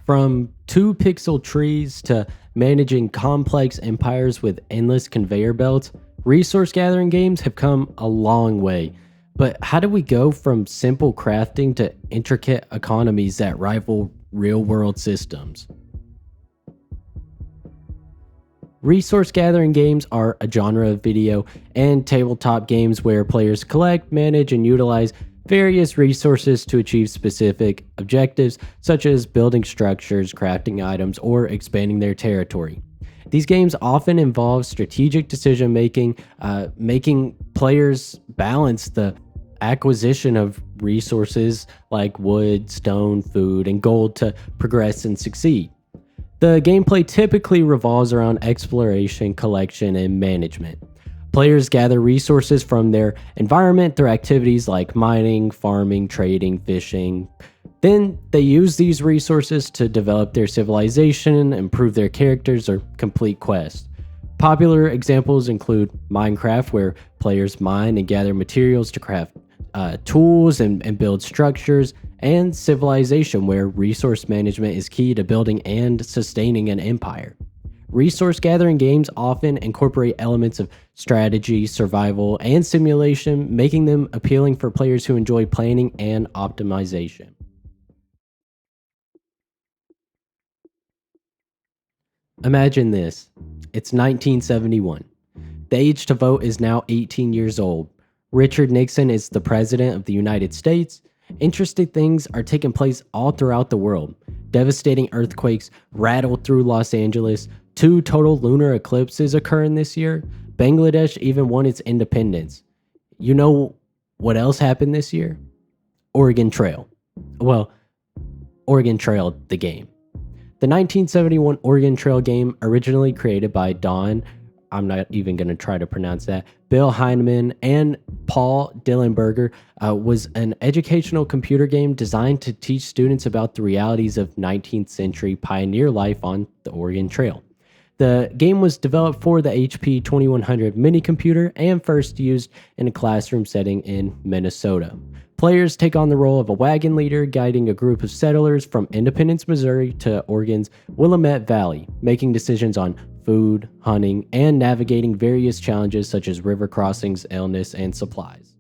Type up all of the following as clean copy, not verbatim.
From 2 pixel trees to managing complex empires with endless conveyor belts, resource gathering games have come a long way. But how do we go from simple crafting to intricate economies that rival real world systems? Resource gathering games are a genre of video and tabletop games where players collect, manage, and utilize various resources to achieve specific objectives, such as building structures, crafting items, or expanding their territory. These games often involve strategic decision making, making players balance the acquisition of resources like wood, stone, food, and gold to progress and succeed. The gameplay typically revolves around exploration, collection, and management. Players gather resources from their environment through activities like mining, farming, trading, fishing. Then they use these resources to develop their civilization, improve their characters, or complete quests. Popular examples include Minecraft, where players mine and gather materials to craft tools and build structures, and Civilization, where resource management is key to building and sustaining an empire. Resource gathering games often incorporate elements of strategy, survival, and simulation, making them appealing for players who enjoy planning and optimization. Imagine this. It's 1971. The age to vote is now 18 years old. Richard Nixon is the President of the United States. Interesting things are taking place all throughout the world. Devastating earthquakes rattled through Los Angeles. 2 total lunar eclipses occurring this year. Bangladesh even won its independence. You know what else happened this year? Oregon Trail. Well, Oregon Trail, the game. The 1971 Oregon Trail game, originally created by Don, I'm not even going to try to pronounce that, Bill Heineman, and Paul Dillenberger, was an educational computer game designed to teach students about the realities of 19th century pioneer life on the Oregon Trail. The game was developed for the HP 2100 mini computer and first used in a classroom setting in Minnesota. Players take on the role of a wagon leader guiding a group of settlers from Independence, Missouri to Oregon's Willamette Valley, making decisions on food, hunting, and navigating various challenges such as river crossings, illness, and supplies.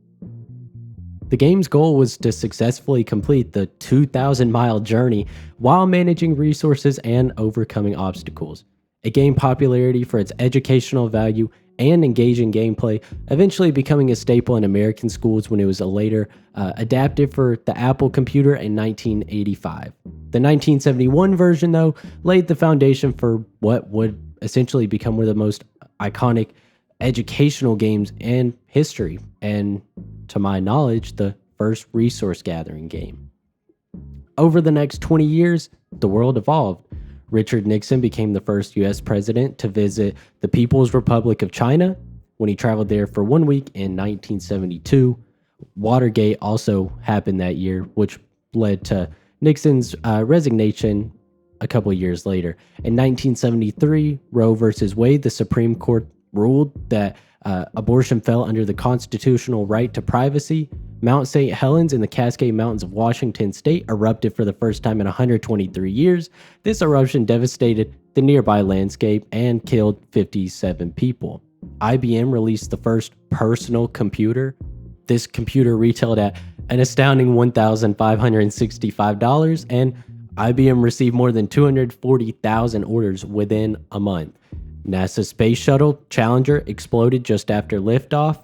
The game's goal was to successfully complete the 2,000-mile journey while managing resources and overcoming obstacles. It gained popularity for its educational value and engaging gameplay, eventually becoming a staple in American schools when it was later adapted for the Apple computer in 1985. The 1971 version, though, laid the foundation for what would essentially become one of the most iconic educational games in history, and to my knowledge, the first resource gathering game. Over the next 20 years, the world evolved. Richard Nixon became the first U.S. president to visit the People's Republic of China when he traveled there for 1 week in 1972. Watergate also happened that year, which led to Nixon's resignation a couple years later. In 1973, Roe versus Wade, the Supreme Court ruled that abortion fell under the constitutional right to privacy. Mount St. Helens in the Cascade Mountains of Washington state erupted for the first time in 123 years. This eruption devastated the nearby landscape and killed 57 people. IBM released the first personal computer. This computer retailed at an astounding $1,565, and IBM received more than 240,000 orders within a month. NASA's space shuttle Challenger exploded just after liftoff.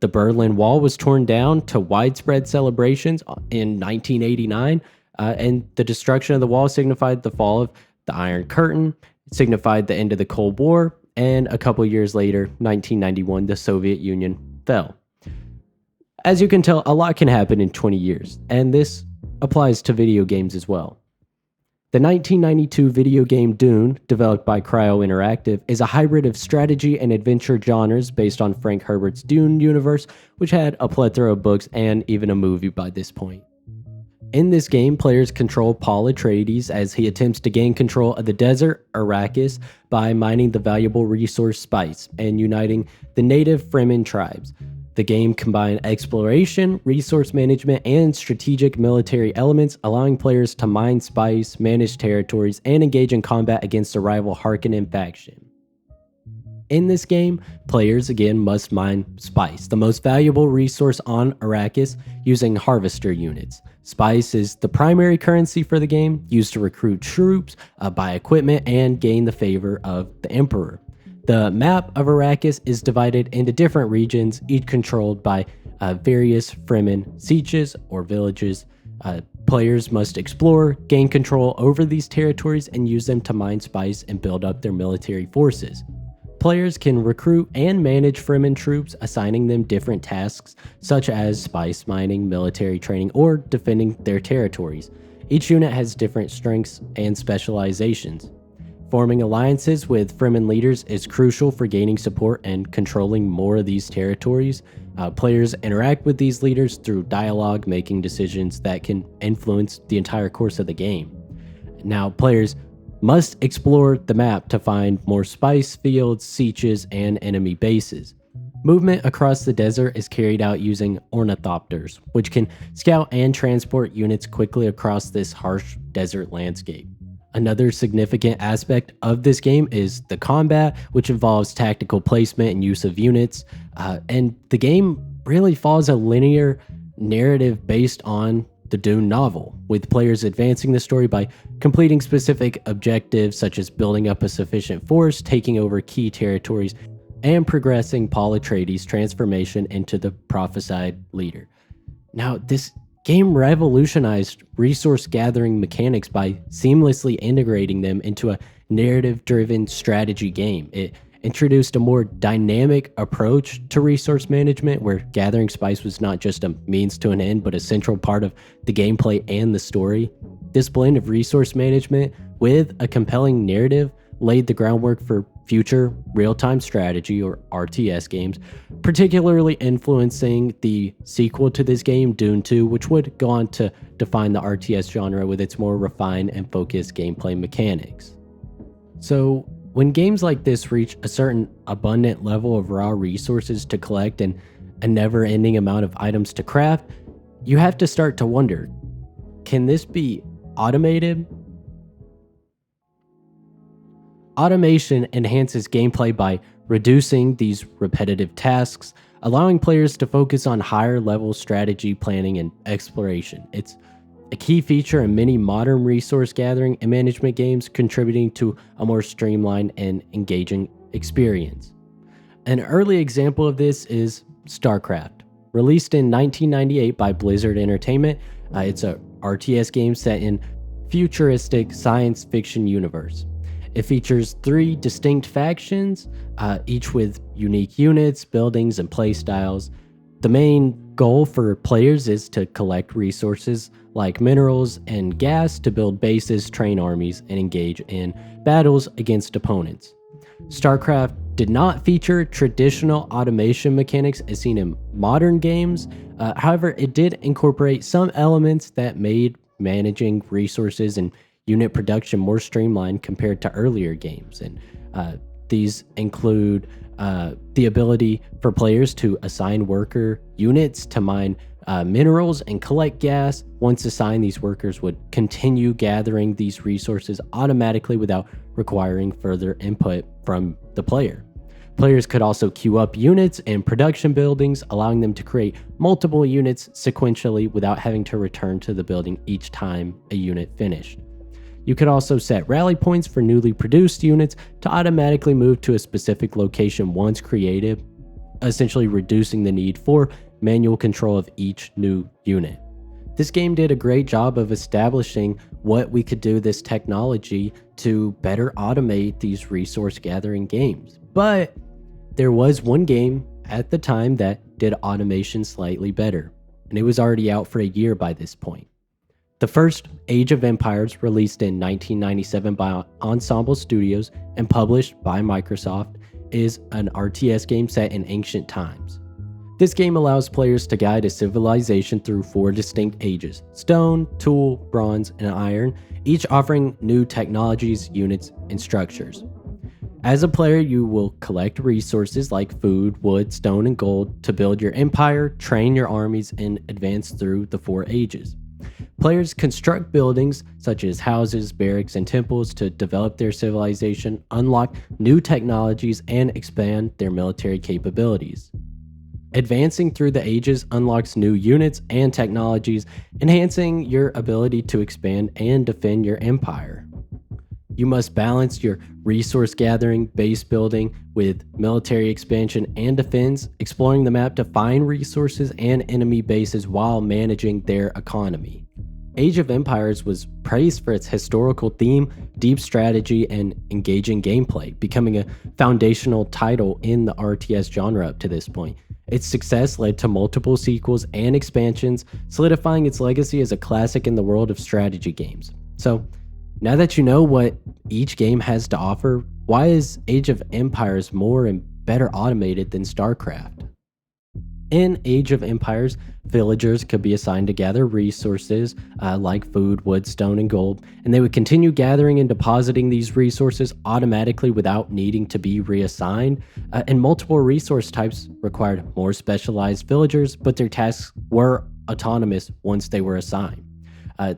The Berlin Wall was torn down to widespread celebrations in 1989, and the destruction of the wall signified the fall of the Iron Curtain, signified the end of the Cold War, and a couple years later, 1991, the Soviet Union fell. As you can tell, a lot can happen in 20 years, and this applies to video games as well. The 1992 video game Dune, developed by Cryo Interactive, is a hybrid of strategy and adventure genres based on Frank Herbert's Dune universe, which had a plethora of books and even a movie by this point. In this game, players control Paul Atreides as he attempts to gain control of the desert, Arrakis, by mining the valuable resource spice and uniting the native Fremen tribes. The game combined exploration, resource management, and strategic military elements, allowing players to mine spice, manage territories, and engage in combat against a rival Harkonnen faction. In this game, players again must mine spice, the most valuable resource on Arrakis, using harvester units. Spice is the primary currency for the game, used to recruit troops, buy equipment, and gain the favor of the Emperor. The map of Arrakis is divided into different regions, each controlled by various Fremen sieges or villages. Players must explore, gain control over these territories, and use them to mine spice and build up their military forces. Players can recruit and manage Fremen troops, assigning them different tasks such as spice mining, military training, or defending their territories. Each unit has different strengths and specializations. Forming alliances with Fremen leaders is crucial for gaining support and controlling more of these territories. Players interact with these leaders through dialogue, making decisions that can influence the entire course of the game. Now, players must explore the map to find more spice fields, sieges, and enemy bases. Movement across the desert is carried out using ornithopters, which can scout and transport units quickly across this harsh desert landscape. Another significant aspect of this game is the combat, which involves tactical placement and use of units, and the game really follows a linear narrative based on the Dune novel, with players advancing the story by completing specific objectives such as building up a sufficient force, taking over key territories, and progressing Paul Atreides' transformation into the prophesied leader. Now, this game revolutionized resource gathering mechanics by seamlessly integrating them into a narrative-driven strategy game. It introduced a more dynamic approach to resource management, where gathering spice was not just a means to an end, but a central part of the gameplay and the story. This blend of resource management with a compelling narrative laid the groundwork for future real-time strategy, or RTS games, particularly influencing the sequel to this game, Dune 2, which would go on to define the RTS genre with its more refined and focused gameplay mechanics. So, when games like this reach a certain abundant level of raw resources to collect and a never-ending amount of items to craft, you have to start to wonder, can this be automated? Automation enhances gameplay by reducing these repetitive tasks, allowing players to focus on higher-level strategy planning and exploration. It's a key feature in many modern resource gathering and management games, contributing to a more streamlined and engaging experience. An early example of this is StarCraft. Released in 1998 by Blizzard Entertainment, it's a RTS game set in futuristic science fiction universe. It features 3 distinct factions, each with unique units, buildings, and playstyles. The main goal for players is to collect resources like minerals and gas to build bases, train armies, and engage in battles against opponents. StarCraft did not feature traditional automation mechanics as seen in modern games. However, it did incorporate some elements that made managing resources and unit production more streamlined compared to earlier games. And these include the ability for players to assign worker units to mine minerals and collect gas. Once assigned, these workers would continue gathering these resources automatically without requiring further input from the player. Players could also queue up units and production buildings, allowing them to create multiple units sequentially without having to return to the building each time a unit finished. You could also set rally points for newly produced units to automatically move to a specific location once created, essentially reducing the need for manual control of each new unit. This game did a great job of establishing what we could do with this technology to better automate these resource gathering games. But there was one game at the time that did automation slightly better, and it was already out for a year by this point. The first, Age of Empires, released in 1997 by Ensemble Studios and published by Microsoft, is an RTS game set in ancient times. This game allows players to guide a civilization through 4 distinct ages: stone, tool, bronze, and iron, each offering new technologies, units, and structures. As a player, you will collect resources like food, wood, stone, and gold to build your empire, train your armies, and advance through the 4 ages. Players construct buildings such as houses, barracks, and temples to develop their civilization, unlock new technologies, and expand their military capabilities. Advancing through the ages unlocks new units and technologies, enhancing your ability to expand and defend your empire. You must balance your resource gathering, base building with military expansion and defense, exploring the map to find resources and enemy bases while managing their economy. Age of Empires was praised for its historical theme, deep strategy, and engaging gameplay, becoming a foundational title in the RTS genre up to this point. Its success led to multiple sequels and expansions, solidifying its legacy as a classic in the world of strategy games. So, now that you know what each game has to offer, why is Age of Empires more and better automated than StarCraft? In Age of Empires, villagers could be assigned to gather resources like food, wood, stone, and gold, and they would continue gathering and depositing these resources automatically without needing to be reassigned. And multiple resource types required more specialized villagers, but their tasks were autonomous once they were assigned.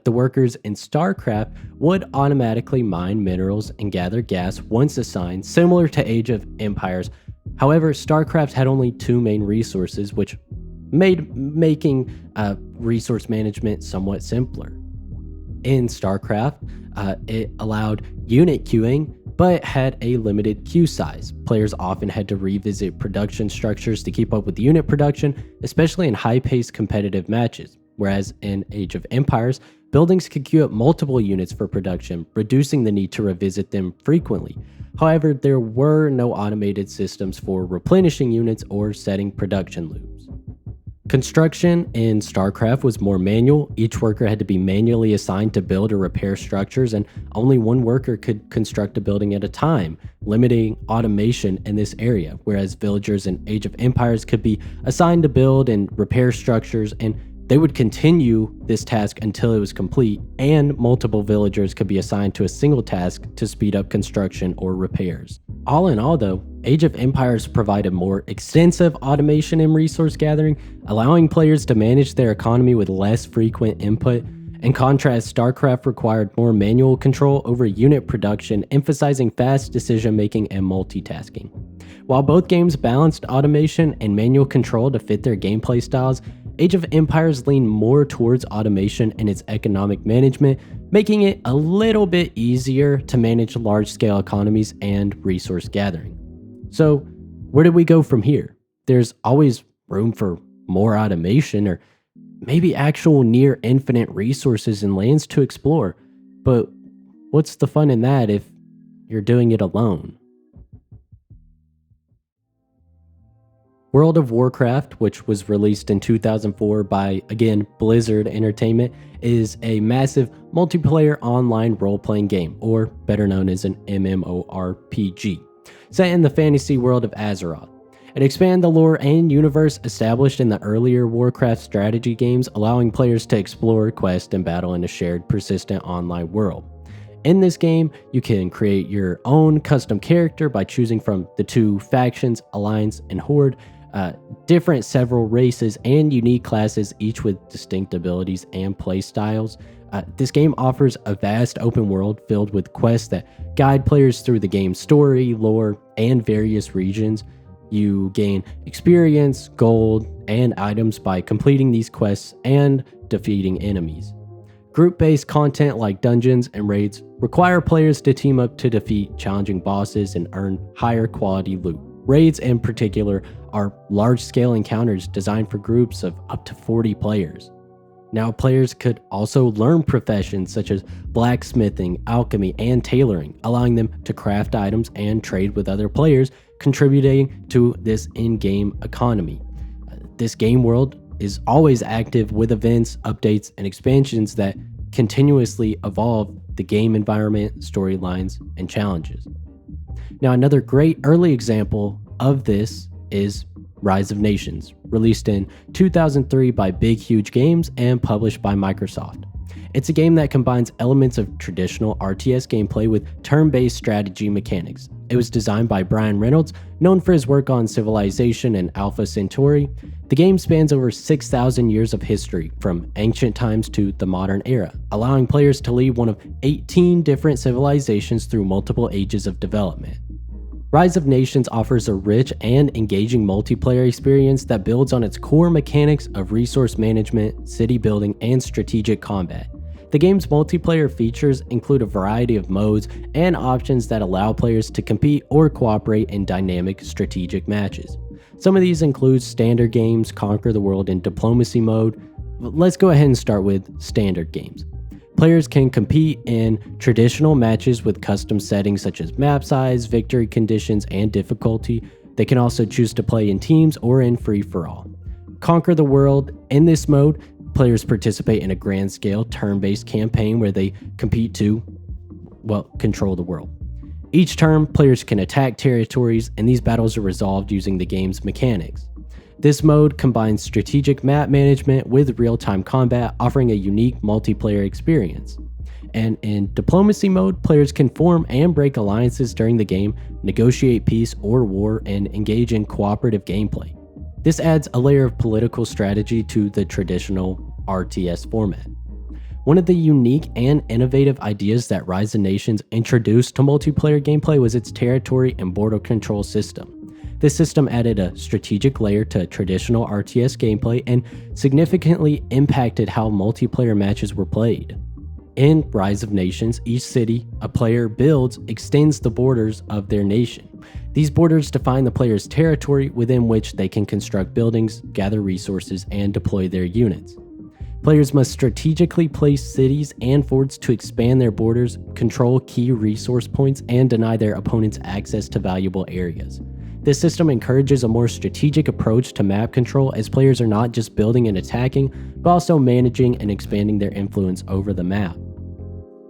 The workers in StarCraft would automatically mine minerals and gather gas once assigned, similar to Age of Empires. However, StarCraft had only 2 main resources, which made making resource management somewhat simpler. In StarCraft, it allowed unit queuing, but had a limited queue size. Players often had to revisit production structures to keep up with unit production, especially in high-paced competitive matches. Whereas in Age of Empires, buildings could queue up multiple units for production, reducing the need to revisit them frequently. However, there were no automated systems for replenishing units or setting production loops. Construction in StarCraft was more manual. Each worker had to be manually assigned to build or repair structures, and only one worker could construct a building at a time, limiting automation in this area, whereas villagers in Age of Empires could be assigned to build and repair structures, and they would continue this task until it was complete, and multiple villagers could be assigned to a single task to speed up construction or repairs. All in all though, Age of Empires provided more extensive automation and resource gathering, allowing players to manage their economy with less frequent input. In contrast, StarCraft required more manual control over unit production, emphasizing fast decision making and multitasking. While both games balanced automation and manual control to fit their gameplay styles, Age of Empires leaned more towards automation and its economic management, making it a little bit easier to manage large-scale economies and resource gathering. So, where do we go from here? There's always room for more automation or maybe actual near infinite resources and lands to explore, but what's the fun in that if you're doing it alone? World of Warcraft, which was released in 2004 by, again, Blizzard Entertainment, is a massive multiplayer online role-playing game, or better known as an MMORPG, set in the fantasy world of Azeroth. It expands the lore and universe established in the earlier Warcraft strategy games, allowing players to explore, quest, and battle in a shared, persistent online world. In this game, you can create your own custom character by choosing from the 2 factions, Alliance and Horde, different several races and unique classes, each with distinct abilities and play styles. This game offers a vast open world filled with quests that guide players through the game's story, lore, and various regions. You gain experience, gold, and items by completing these quests and defeating enemies. Group-based content like dungeons and raids require players to team up to defeat challenging bosses and earn higher quality loot. Raids in particular are large-scale encounters designed for groups of up to 40 players. Now, players could also learn professions such as blacksmithing, alchemy, and tailoring, allowing them to craft items and trade with other players, contributing to this in-game economy. This game world is always active with events, updates, and expansions that continuously evolve the game environment, storylines, and challenges. Now, another great early example of this is Rise of Nations, released in 2003 by Big Huge Games and published by Microsoft. It's a game that combines elements of traditional RTS gameplay with turn-based strategy mechanics. It was designed by Brian Reynolds, known for his work on Civilization and Alpha Centauri. The game spans over 6,000 years of history, from ancient times to the modern era, allowing players to lead one of 18 different civilizations through multiple ages of development. Rise of Nations offers a rich and engaging multiplayer experience that builds on its core mechanics of resource management, city building, and strategic combat. The game's multiplayer features include a variety of modes and options that allow players to compete or cooperate in dynamic strategic matches. Some of these include standard games, Conquer the World, and diplomacy mode. Let's go ahead and start with standard games. Players can compete in traditional matches with custom settings such as map size, victory conditions, and difficulty. They can also choose to play in teams or in free-for-all. Conquer the World. In this mode, players participate in a grand-scale turn-based campaign where they compete to, control the world. Each turn, players can attack territories, and these battles are resolved using the game's mechanics. This mode combines strategic map management with real-time combat, offering a unique multiplayer experience. And in diplomacy mode, players can form and break alliances during the game, negotiate peace or war, and engage in cooperative gameplay. This adds a layer of political strategy to the traditional RTS format. One of the unique and innovative ideas that Rise of Nations introduced to multiplayer gameplay was its territory and border control system. This system added a strategic layer to traditional RTS gameplay and significantly impacted how multiplayer matches were played. In Rise of Nations, each city a player builds extends the borders of their nation. These borders define the player's territory within which they can construct buildings, gather resources, and deploy their units. Players must strategically place cities and forts to expand their borders, control key resource points, and deny their opponents access to valuable areas. This system encourages a more strategic approach to map control, as players are not just building and attacking, but also managing and expanding their influence over the map.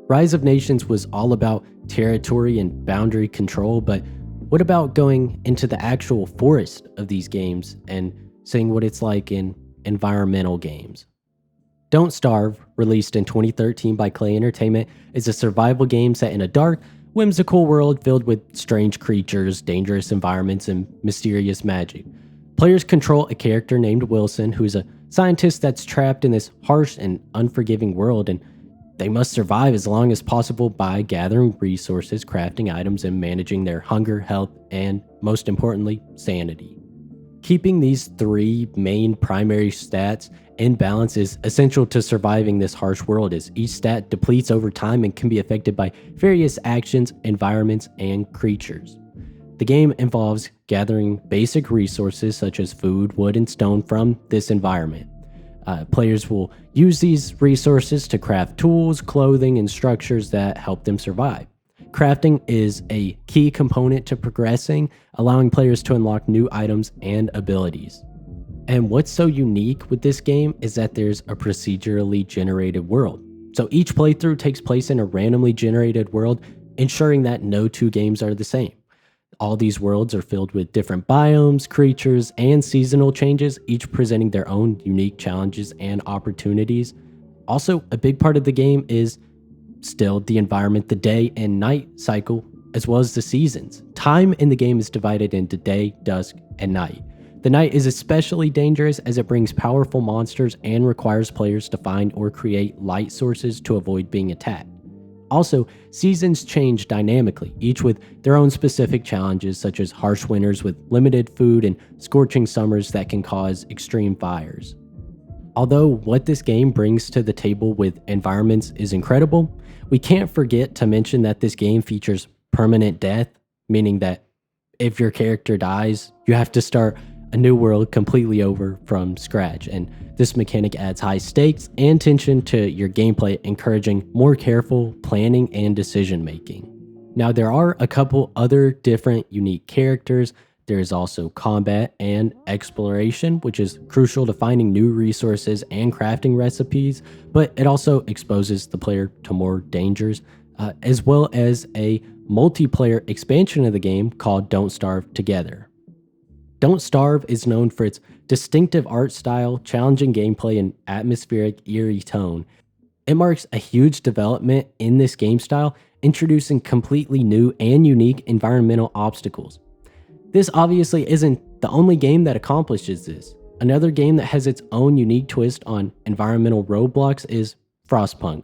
Rise of Nations was all about territory and boundary control, but what about going into the actual forest of these games and seeing what it's like in environmental games? Don't Starve, released in 2013 by Clay Entertainment, is a survival game set in a dark, whimsical world filled with strange creatures, dangerous environments, and mysterious magic. Players control a character named Wilson, who is a scientist that's trapped in this harsh and unforgiving world, and they must survive as long as possible by gathering resources, crafting items, and managing their hunger, health, and, most importantly, sanity. Keeping these three main primary stats in balance is essential to surviving this harsh world, as each stat depletes over time and can be affected by various actions, environments, and creatures. The game involves gathering basic resources such as food, wood, and stone from this environment. Players will use these resources to craft tools, clothing, and structures that help them survive. Crafting is a key component to progressing, allowing players to unlock new items and abilities. And what's so unique with this game is that there's a procedurally generated world. So each playthrough takes place in a randomly generated world, ensuring that no two games are the same. All these worlds are filled with different biomes, creatures, and seasonal changes, each presenting their own unique challenges and opportunities. Also, a big part of the game is still the environment, the day and night cycle, as well as the seasons. Time in the game is divided into day, dusk, and night. The night is especially dangerous as it brings powerful monsters and requires players to find or create light sources to avoid being attacked. Also, seasons change dynamically, each with their own specific challenges, such as harsh winters with limited food and scorching summers that can cause extreme fires. Although what this game brings to the table with environments is incredible, we can't forget to mention that this game features permanent death, meaning that if your character dies, you have to start a new world completely over from scratch, and this mechanic adds high stakes and tension to your gameplay, encouraging more careful planning and decision making. Now, there are a couple other different unique characters. There is also combat and exploration, which is crucial to finding new resources and crafting recipes, but it also exposes the player to more dangers, as well as a multiplayer expansion of the game called Don't Starve Together. Don't Starve is known for its distinctive art style, challenging gameplay, and atmospheric, eerie tone. It marks a huge development in this game style, introducing completely new and unique environmental obstacles. This obviously isn't the only game that accomplishes this. Another game that has its own unique twist on environmental roadblocks is Frostpunk.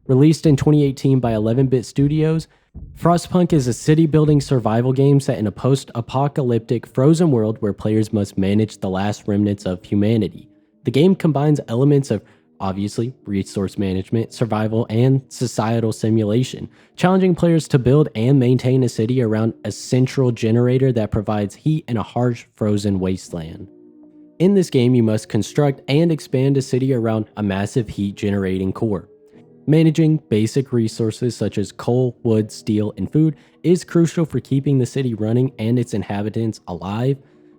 Released in 2018 by 11-Bit Studios, Frostpunk is a city-building survival game set in a post-apocalyptic frozen world where players must manage the last remnants of humanity. The game combines elements of, obviously, resource management, survival, and societal simulation, challenging players to build and maintain a city around a central generator that provides heat in a harsh, frozen wasteland. In this game, you must construct and expand a city around a massive heat-generating core. Managing basic resources such as coal, wood, steel, and food is crucial for keeping the city running and its inhabitants alive.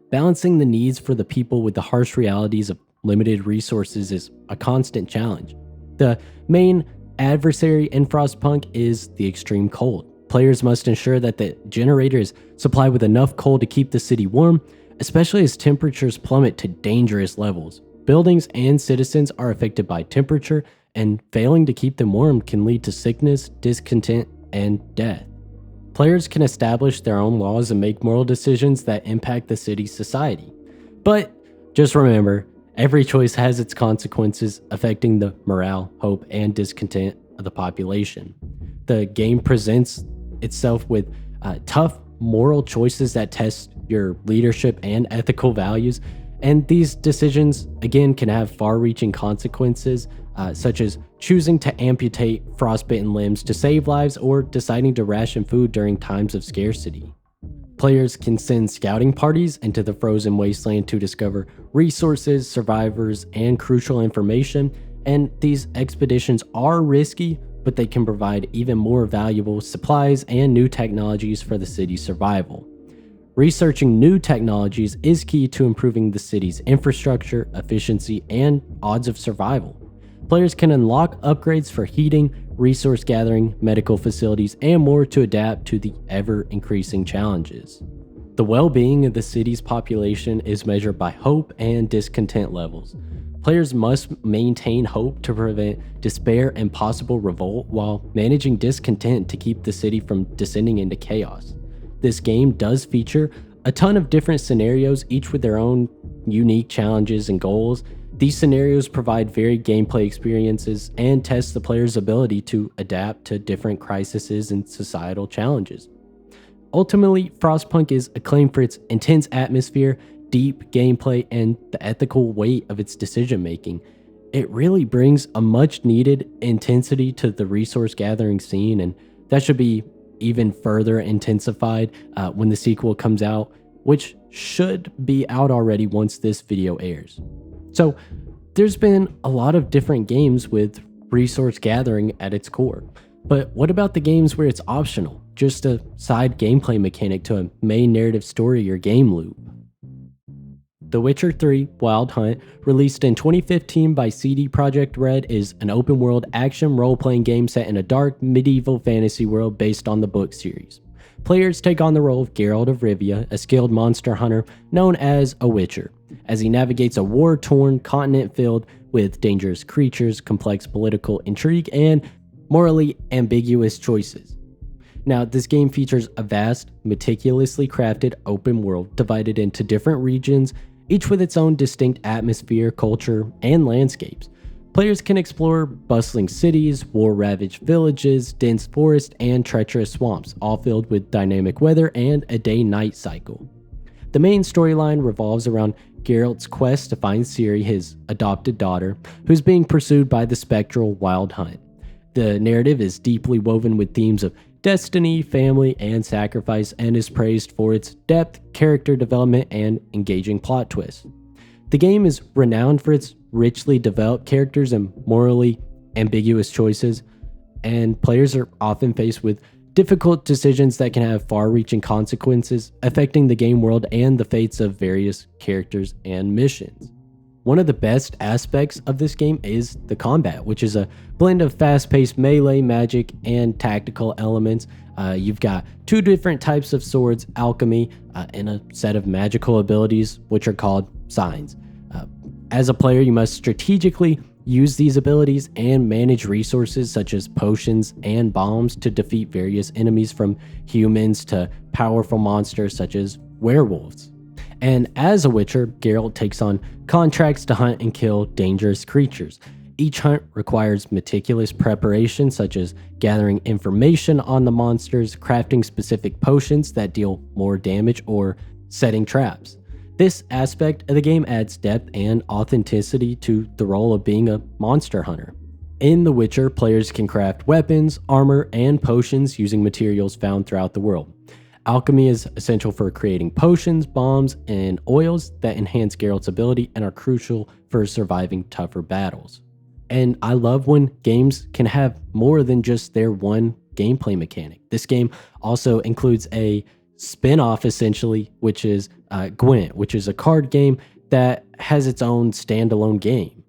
Balancing the needs for the people with the harsh realities of limited resources is a constant challenge. The main adversary in Frostpunk is the extreme cold. Players must ensure that the generator is supplied with enough coal to keep the city warm, especially as temperatures plummet to dangerous levels. Buildings and citizens are affected by temperature, and failing to keep them warm can lead to sickness, discontent, and death. Players can establish their own laws and make moral decisions that impact the city's society. But just remember, every choice has its consequences, affecting the morale, hope, and discontent of the population. The game presents itself with tough moral choices that test your leadership and ethical values, and these decisions, again, can have far-reaching consequences, such as choosing to amputate frostbitten limbs to save lives or deciding to ration food during times of scarcity. Players can send scouting parties into the frozen wasteland to discover resources, survivors, and crucial information, and these expeditions are risky, but they can provide even more valuable supplies and new technologies for the city's survival. Researching new technologies is key to improving the city's infrastructure, efficiency, and odds of survival. Players can unlock upgrades for heating, resource gathering, medical facilities, and more to adapt to the ever-increasing challenges. The well-being of the city's population is measured by hope and discontent levels. Players must maintain hope to prevent despair and possible revolt while managing discontent to keep the city from descending into chaos. This game does feature a ton of different scenarios, each with their own unique challenges and goals. These scenarios provide varied gameplay experiences and test the player's ability to adapt to different crises and societal challenges. Ultimately, Frostpunk is acclaimed for its intense atmosphere, deep gameplay, and the ethical weight of its decision-making. It really brings a much-needed intensity to the resource gathering scene, and that should be even further intensified when the sequel comes out, which should be out already once this video airs. So there's been a lot of different games with resource gathering at its core, but what about the games where it's optional, just a side gameplay mechanic to a main narrative story or game loop? The Witcher 3 Wild Hunt, released in 2015 by CD Projekt Red, is an open-world action role-playing game set in a dark medieval fantasy world based on the book series. Players take on the role of Geralt of Rivia, a skilled monster hunter known as a Witcher, as he navigates a war-torn continent filled with dangerous creatures, complex political intrigue, and morally ambiguous choices. Now, this game features a vast, meticulously crafted open world divided into different regions, each with its own distinct atmosphere, culture, and landscapes. Players can explore bustling cities, war-ravaged villages, dense forests, and treacherous swamps, all filled with dynamic weather and a day-night cycle. The main storyline revolves around Geralt's quest to find Ciri, his adopted daughter, who's being pursued by the spectral Wild Hunt. The narrative is deeply woven with themes of destiny, family, and sacrifice, and is praised for its depth, character development, and engaging plot twists. The game is renowned for its richly developed characters and morally ambiguous choices, and players are often faced with difficult decisions that can have far-reaching consequences, affecting the game world and the fates of various characters and missions. One of the best aspects of this game is the combat, which is a blend of fast-paced melee, magic, and tactical elements. You've got two different types of swords, alchemy, and a set of magical abilities, which are called signs. As a player, you must strategically use these abilities and manage resources such as potions and bombs to defeat various enemies from humans to powerful monsters such as werewolves. And as a Witcher, Geralt takes on contracts to hunt and kill dangerous creatures. Each hunt requires meticulous preparation, such as gathering information on the monsters, crafting specific potions that deal more damage, or setting traps. This aspect of the game adds depth and authenticity to the role of being a monster hunter. In The Witcher, players can craft weapons, armor, and potions using materials found throughout the world. Alchemy is essential for creating potions, bombs, and oils that enhance Geralt's ability and are crucial for surviving tougher battles. And I love when games can have more than just their one gameplay mechanic. This game also includes a spin-off, essentially, which is Gwent, which is a card game that has its own standalone game.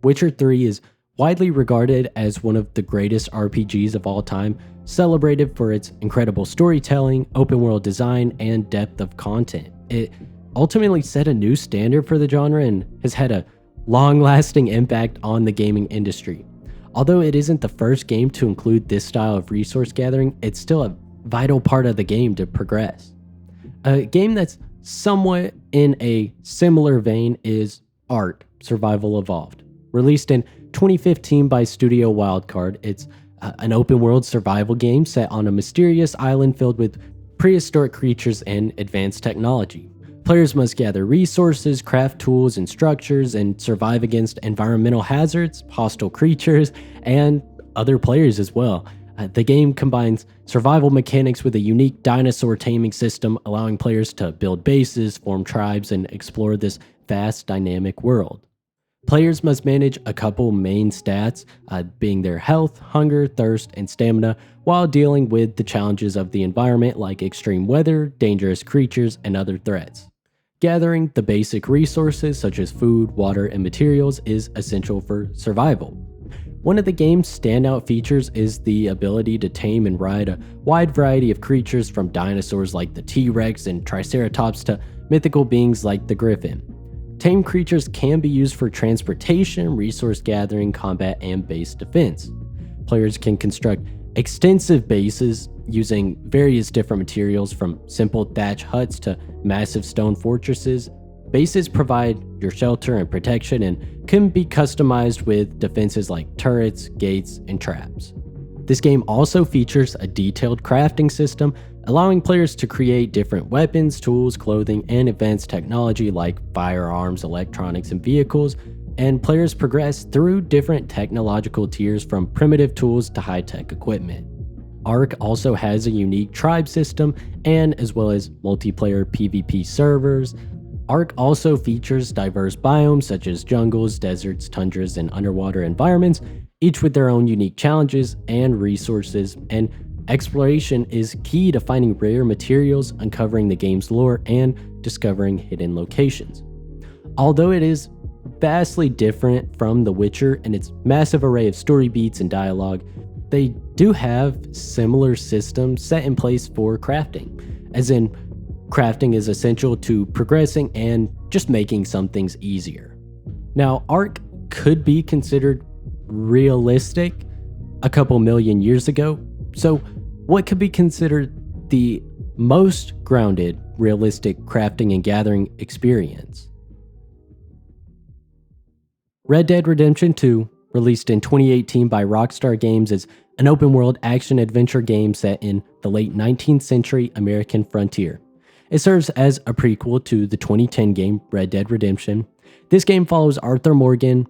Witcher 3 is widely regarded as one of the greatest RPGs of all time, celebrated for its incredible storytelling, open-world design, and depth of content. It ultimately set a new standard for the genre and has had a long-lasting impact on the gaming industry. Although it isn't the first game to include this style of resource gathering, it's still a vital part of the game to progress. A game that's somewhat in a similar vein is Ark: Survival Evolved. Released in 2015 by Studio Wildcard, it's an open-world survival game set on a mysterious island filled with prehistoric creatures and advanced technology. Players must gather resources, craft tools and structures, and survive against environmental hazards, hostile creatures, and other players as well. The game combines survival mechanics with a unique dinosaur taming system, allowing players to build bases, form tribes, and explore this vast, dynamic world. Players must manage a couple main stats, being their health, hunger, thirst, and stamina, while dealing with the challenges of the environment like extreme weather, dangerous creatures, and other threats. Gathering the basic resources such as food, water, and materials is essential for survival. One of the game's standout features is the ability to tame and ride a wide variety of creatures, from dinosaurs like the T-Rex and Triceratops to mythical beings like the Griffin. Tame creatures can be used for transportation, resource gathering, combat, and base defense. Players can construct extensive bases using various different materials, from simple thatch huts to massive stone fortresses. Bases provide your shelter and protection and can be customized with defenses like turrets, gates, and traps. This game also features a detailed crafting system, allowing players to create different weapons, tools, clothing, and advanced technology like firearms, electronics, and vehicles, and players progress through different technological tiers from primitive tools to high-tech equipment. Ark also has a unique tribe system, and as well as multiplayer PvP servers. Ark also features diverse biomes such as jungles, deserts, tundras, and underwater environments, each with their own unique challenges and resources, and exploration is key to finding rare materials, uncovering the game's lore, and discovering hidden locations. Although it is vastly different from The Witcher and its massive array of story beats and dialogue, they do have similar systems set in place for crafting, as in crafting is essential to progressing and just making some things easier. Now, Ark could be considered realistic a couple million years ago, so what could be considered the most grounded, realistic crafting and gathering experience? Red Dead Redemption 2, released in 2018 by Rockstar Games, is an open-world action-adventure game set in the late 19th century American frontier. It serves as a prequel to the 2010 game Red Dead Redemption. This game follows Arthur Morgan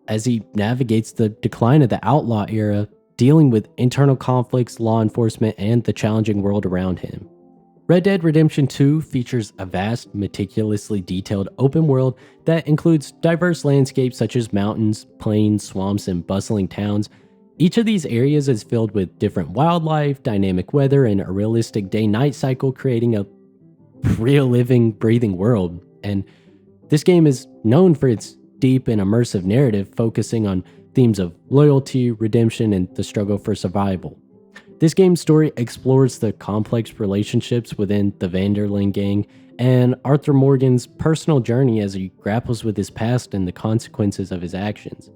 as he navigates the decline of the outlaw era, dealing with internal conflicts, law enforcement, and the challenging world around him. Red Dead Redemption 2 features a vast, meticulously detailed open world that includes diverse landscapes such as mountains, plains, swamps, and bustling towns. Each of these areas is filled with different wildlife, dynamic weather, and a realistic day-night cycle, creating a real living, breathing world. And this game is known for its deep and immersive narrative, focusing on themes of loyalty, redemption, and the struggle for survival. This game's story explores the complex relationships within the Vanderlyn gang and Arthur Morgan's personal journey as he grapples with his past and the consequences of his actions.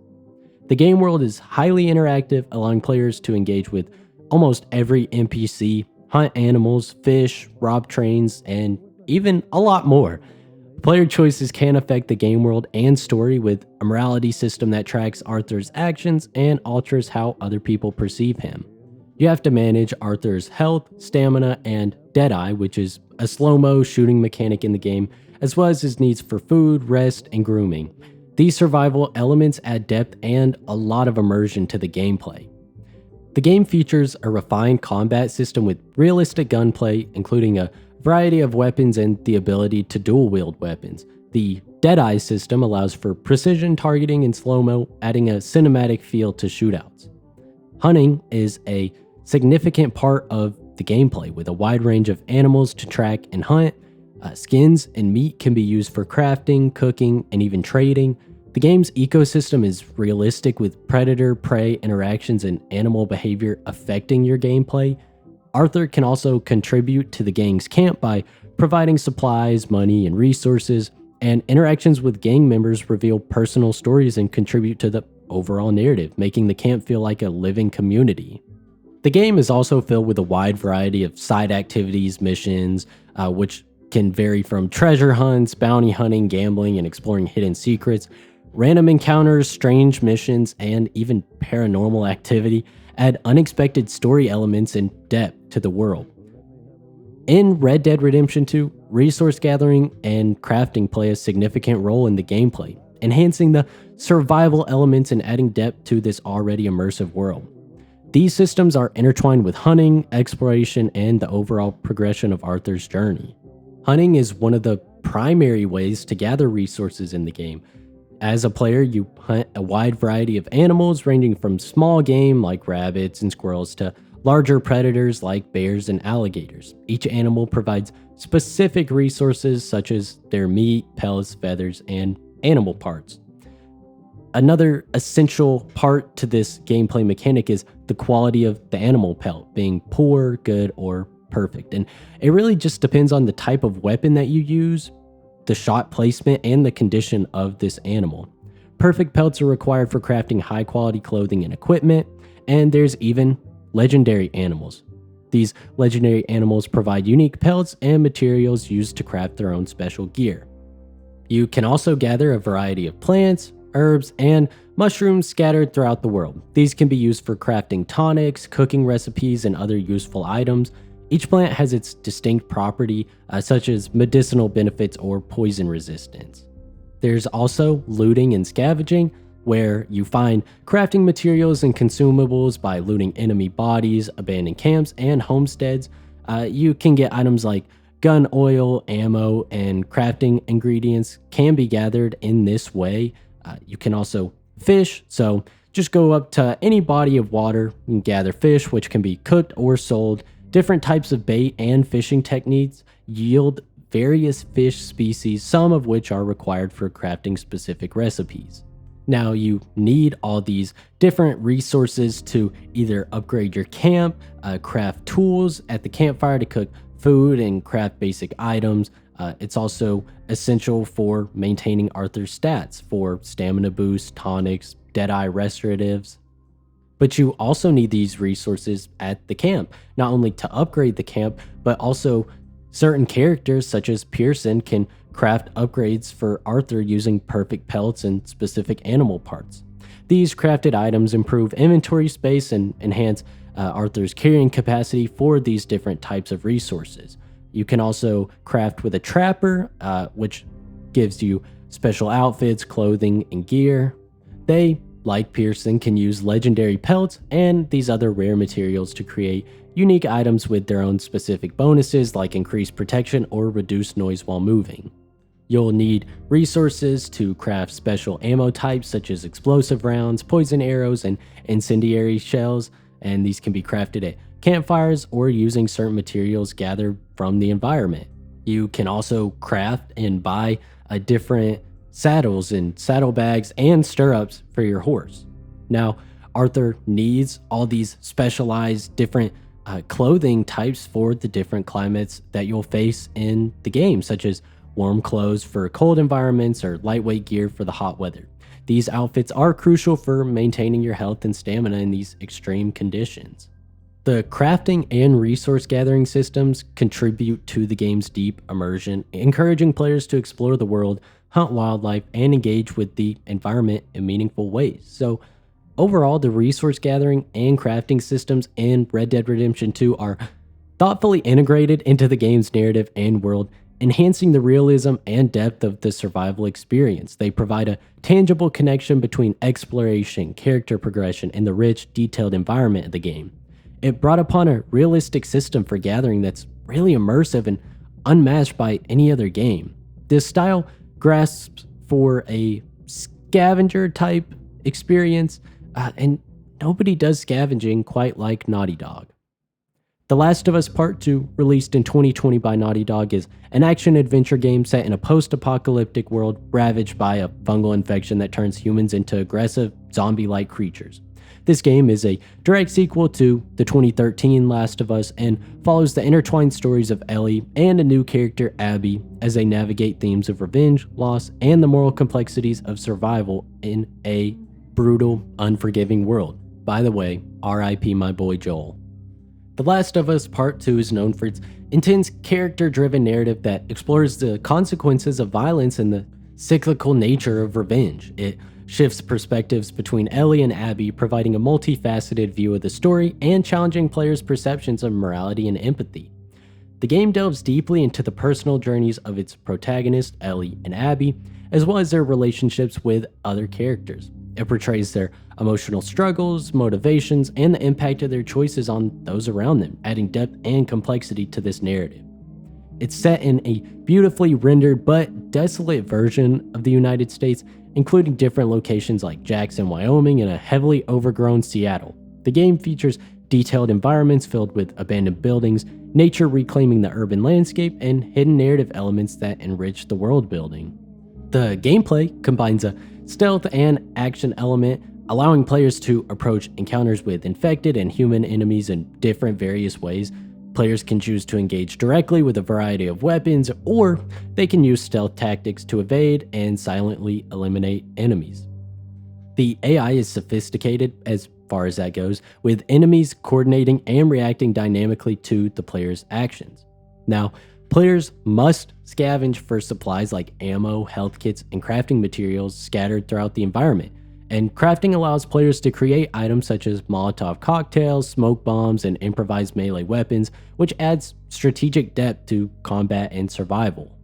The game world is highly interactive, allowing players to engage with almost every NPC, hunt animals, fish, rob trains, and even a lot more. Player choices can affect the game world and story, with a morality system that tracks Arthur's actions and alters how other people perceive him. You have to manage Arthur's health, stamina, and Deadeye, which is a slow-mo shooting mechanic in the game, as well as his needs for food, rest, and grooming. These survival elements add depth and a lot of immersion to the gameplay. The game features a refined combat system with realistic gunplay, including a variety of weapons and the ability to dual-wield weapons. The Deadeye system allows for precision targeting and slow-mo, adding a cinematic feel to shootouts. Hunting is a significant part of the gameplay, with a wide range of animals to track and hunt. Skins and meat can be used for crafting, cooking, and even trading. The game's ecosystem is realistic, with predator-prey interactions and animal behavior affecting your gameplay. Arthur can also contribute to the gang's camp by providing supplies, money, and resources, and interactions with gang members reveal personal stories and contribute to the overall narrative, making the camp feel like a living community. The game is also filled with a wide variety of side activities, missions, which can vary from treasure hunts, bounty hunting, gambling, and exploring hidden secrets. Random encounters, strange missions, and even paranormal activity add unexpected story elements and depth to the world. In Red Dead Redemption 2, resource gathering and crafting play a significant role in the gameplay, enhancing the survival elements and adding depth to this already immersive world. These systems are intertwined with hunting, exploration, and the overall progression of Arthur's journey. Hunting is one of the primary ways to gather resources in the game. As a player, you hunt a wide variety of animals, ranging from small game like rabbits and squirrels to larger predators like bears and alligators. Each animal provides specific resources such as their meat, pellets, feathers, and animal parts. Another essential part to this gameplay mechanic is the quality of the animal pelt, being poor, good, or perfect. And it really just depends on the type of weapon that you use, the shot placement, and the condition of this animal. Perfect pelts are required for crafting high quality clothing and equipment, and there's even legendary animals. These legendary animals provide unique pelts and materials used to craft their own special gear. You can also gather a variety of plants, herbs, and mushrooms scattered throughout the world. These can be used for crafting tonics, cooking recipes, and other useful items. Each plant has its distinct property, such as medicinal benefits or poison resistance. There's also looting and scavenging, where you find crafting materials and consumables by looting enemy bodies, abandoned camps, and homesteads. You can get items like gun oil, ammo, and crafting ingredients can be gathered in this way. You can also fish, so just go up to any body of water and gather fish, which can be cooked or sold. Different types of bait and fishing techniques yield various fish species, some of which are required for crafting specific recipes. Now, you need all these different resources to either upgrade your camp, craft tools at the campfire to cook food and craft basic items. It's also essential for maintaining Arthur's stats for stamina boosts, tonics, Deadeye restoratives. But you also need these resources at the camp, not only to upgrade the camp, but also certain characters such as Pearson can craft upgrades for Arthur using perfect pelts and specific animal parts. These crafted items improve inventory space and enhance Arthur's carrying capacity for these different types of resources. You can also craft with a trapper, which gives you special outfits, clothing, and gear. They, like Pearson, can use legendary pelts and these other rare materials to create unique items with their own specific bonuses like increased protection or reduced noise while moving. You'll need resources to craft special ammo types such as explosive rounds, poison arrows, and incendiary shells, and these can be crafted at campfires or using certain materials gathered from the environment. You can also craft and buy different saddles and saddlebags and stirrups for your horse. Now, Arthur needs all these specialized different clothing types for the different climates that you'll face in the game, such as warm clothes for cold environments or lightweight gear for the hot weather. These outfits are crucial for maintaining your health and stamina in these extreme conditions. The crafting and resource gathering systems contribute to the game's deep immersion, encouraging players to explore the world, hunt wildlife, and engage with the environment in meaningful ways. So, overall, the resource gathering and crafting systems in Red Dead Redemption 2 are thoughtfully integrated into the game's narrative and world, enhancing the realism and depth of the survival experience. They provide a tangible connection between exploration, character progression, and the rich, detailed environment of the game. It brought upon a realistic system for gathering that's really immersive and unmatched by any other game. This style grasps for a scavenger type experience, and nobody does scavenging quite like Naughty Dog. The Last of Us Part 2, released in 2020 by Naughty Dog, is an action-adventure game set in a post-apocalyptic world ravaged by a fungal infection that turns humans into aggressive, zombie-like creatures. This game is a direct sequel to the 2013 Last of Us and follows the intertwined stories of Ellie and a new character, Abby, as they navigate themes of revenge, loss, and the moral complexities of survival in a brutal, unforgiving world. By the way, RIP my boy Joel. The Last of Us Part 2 is known for its intense character-driven narrative that explores the consequences of violence and the cyclical nature of revenge. It shifts perspectives between Ellie and Abby, providing a multifaceted view of the story and challenging players' perceptions of morality and empathy. The game delves deeply into the personal journeys of its protagonists, Ellie and Abby, as well as their relationships with other characters. It portrays their emotional struggles, motivations, and the impact of their choices on those around them, adding depth and complexity to this narrative. It's set in a beautifully rendered but desolate version of the United States, including different locations like Jackson, Wyoming, and a heavily overgrown Seattle. The game features detailed environments filled with abandoned buildings, nature reclaiming the urban landscape, and hidden narrative elements that enrich the world building. The gameplay combines a stealth and action element, allowing players to approach encounters with infected and human enemies in different various ways. Players can choose to engage directly with a variety of weapons, or they can use stealth tactics to evade and silently eliminate enemies. The AI is sophisticated as far as that goes, with enemies coordinating and reacting dynamically to the player's actions. Now, players must scavenge for supplies like ammo, health kits, and crafting materials scattered throughout the environment. And crafting allows players to create items such as Molotov cocktails, smoke bombs, and improvised melee weapons, which adds strategic depth to combat and survival.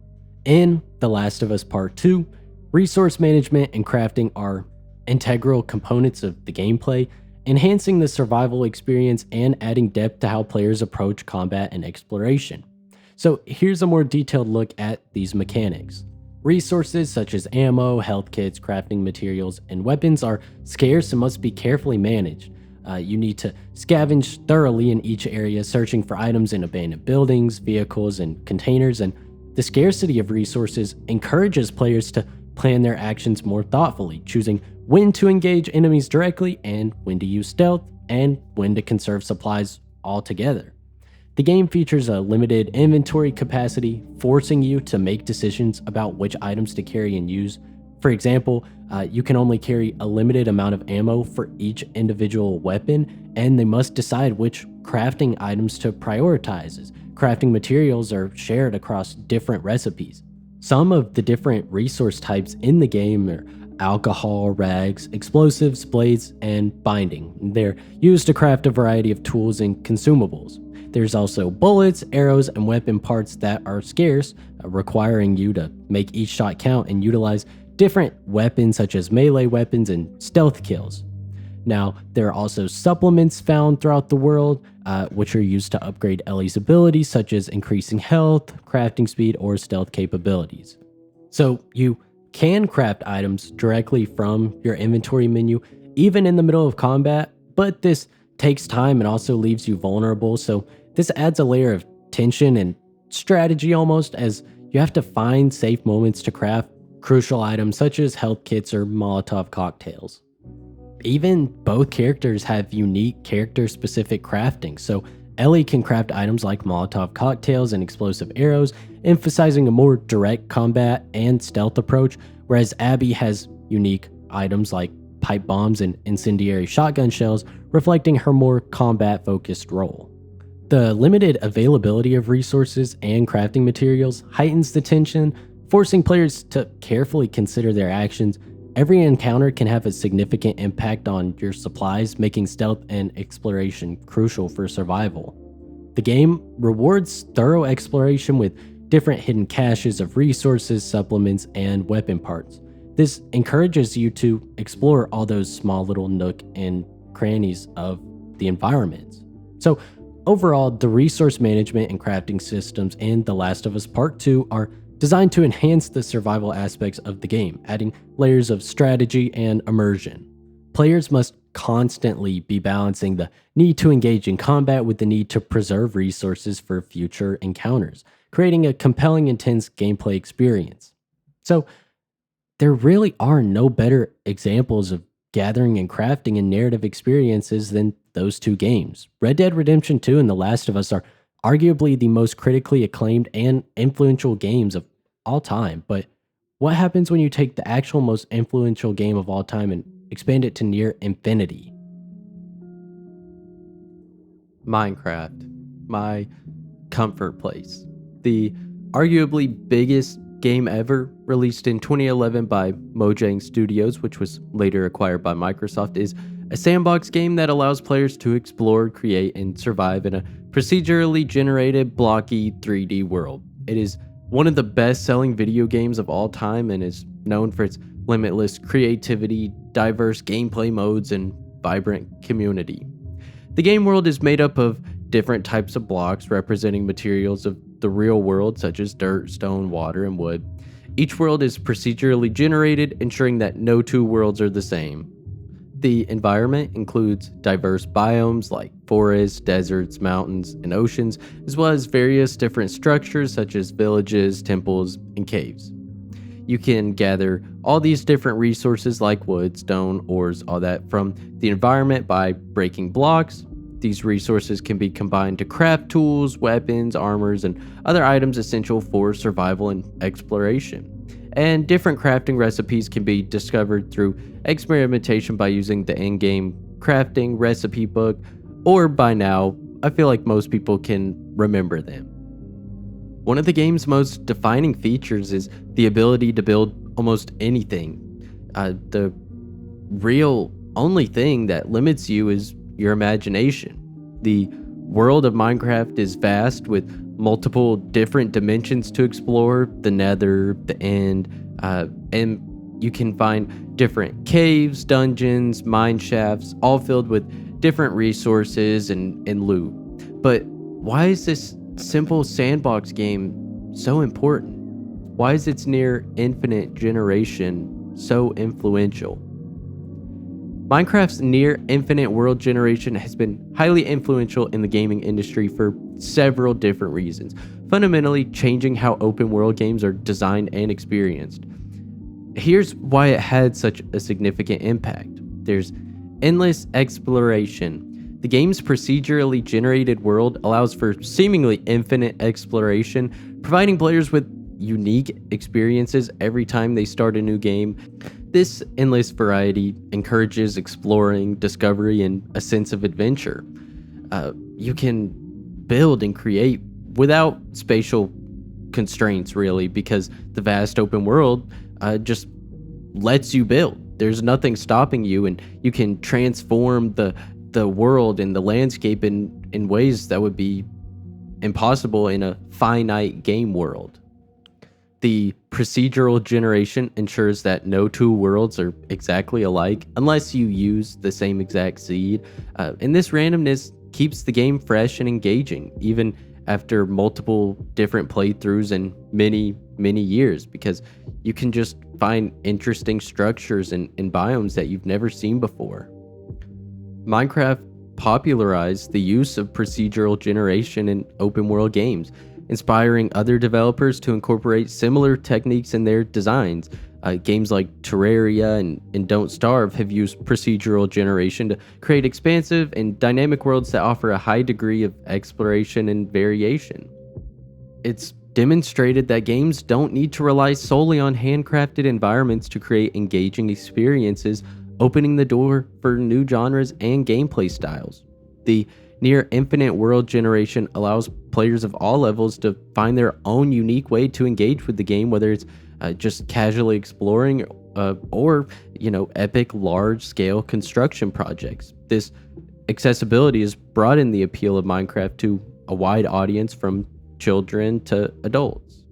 In The Last of Us Part 2, resource management and crafting are integral components of the gameplay, enhancing the survival experience and adding depth to how players approach combat and exploration. So here's a more detailed look at these mechanics. Resources such as ammo, health kits, crafting materials, and weapons are scarce and must be carefully managed. You need to scavenge thoroughly in each area, searching for items in abandoned buildings, vehicles, and containers, and the scarcity of resources encourages players to plan their actions more thoughtfully, choosing when to engage enemies directly and when to use stealth and when to conserve supplies altogether. The game features a limited inventory capacity, forcing you to make decisions about which items to carry and use. For example, you can only carry a limited amount of ammo for each individual weapon, and they must decide which crafting items to prioritize, as crafting materials are shared across different recipes. Some of the different resource types in the game are alcohol, rags, explosives, blades, and binding. They're used to craft a variety of tools and consumables. There's also bullets, arrows, and weapon parts that are scarce, requiring you to make each shot count and utilize different weapons such as melee weapons and stealth kills. Now, there are also supplements found throughout the world, which are used to upgrade Ellie's abilities, such as increasing health, crafting speed, or stealth capabilities. So you can craft items directly from your inventory menu, even in the middle of combat, but this takes time and also leaves you vulnerable, so this adds a layer of tension and strategy almost, as you have to find safe moments to craft crucial items such as health kits or Molotov cocktails. Even both characters have unique character-specific crafting, so Ellie can craft items like Molotov cocktails and explosive arrows, emphasizing a more direct combat and stealth approach, whereas Abby has unique items like pipe bombs and incendiary shotgun shells, reflecting her more combat-focused role. The limited availability of resources and crafting materials heightens the tension, forcing players to carefully consider their actions. Every encounter can have a significant impact on your supplies, making stealth and exploration crucial for survival. The game rewards thorough exploration with different hidden caches of resources, supplements, and weapon parts. This encourages you to explore all those small little nook and crannies of the environment. So overall, the resource management and crafting systems in The Last of Us Part 2 are designed to enhance the survival aspects of the game, adding layers of strategy and immersion. Players must constantly be balancing the need to engage in combat with the need to preserve resources for future encounters, creating a compelling, intense gameplay experience. So, there really are no better examples of gathering and crafting and narrative experiences than those two games. Red Dead Redemption 2 and The Last of Us are arguably the most critically acclaimed and influential games of all time, but what happens when you take the actual most influential game of all time and expand it to near infinity? Minecraft, my comfort place. The arguably biggest game ever, released in 2011 by Mojang Studios, which was later acquired by Microsoft, is a sandbox game that allows players to explore, create, and survive in a procedurally generated, blocky 3D world. It is one of the best-selling video games of all time and is known for its limitless creativity, diverse gameplay modes, and vibrant community. The game world is made up of different types of blocks representing materials of the real world, such as dirt, stone, water, and wood. Each world is procedurally generated, ensuring that no two worlds are the same. The environment includes diverse biomes like forests, deserts, mountains, and oceans, as well as various different structures such as villages, temples, and caves. You can gather all these different resources like wood, stone, ores, all that from the environment by breaking blocks. These resources can be combined to craft tools, weapons, armors, and other items essential for survival and exploration. And different crafting recipes can be discovered through experimentation by using the in-game crafting recipe book, or by now, I feel like most people can remember them. One of the game's most defining features is the ability to build almost anything. The real only thing that limits you is your imagination. The world of Minecraft is vast with multiple different dimensions to explore, the nether, the end, and you can find different caves, dungeons, mine shafts, all filled with different resources and loot. But why is this simple sandbox game so important? Why is its near infinite generation so influential? Minecraft's near infinite world generation has been highly influential in the gaming industry for several different reasons, fundamentally changing how open world games are designed and experienced. Here's why it had such a significant impact. There's endless exploration. The game's procedurally generated world allows for seemingly infinite exploration, providing players with unique experiences every time they start a new game. This endless variety encourages exploring, discovery, and a sense of adventure. You can build and create without spatial constraints, really, because the vast open world just lets you build. There's nothing stopping you, and you can transform the world and the landscape in ways that would be impossible in a finite game world. The procedural generation ensures that no two worlds are exactly alike unless you use the same exact seed, and this randomness keeps the game fresh and engaging, even after multiple different playthroughs and many years, because you can just find interesting structures and biomes that you've never seen before. Minecraft popularized the use of procedural generation in open world games, inspiring other developers to incorporate similar techniques in their designs. Games like Terraria and Don't Starve have used procedural generation to create expansive and dynamic worlds that offer a high degree of exploration and variation. It's demonstrated that games don't need to rely solely on handcrafted environments to create engaging experiences, opening the door for new genres and gameplay styles. The near infinite world generation allows players of all levels to find their own unique way to engage with the game, whether it's just casually exploring or epic large-scale construction projects. This accessibility has broadened the appeal of Minecraft to a wide audience from children to adults.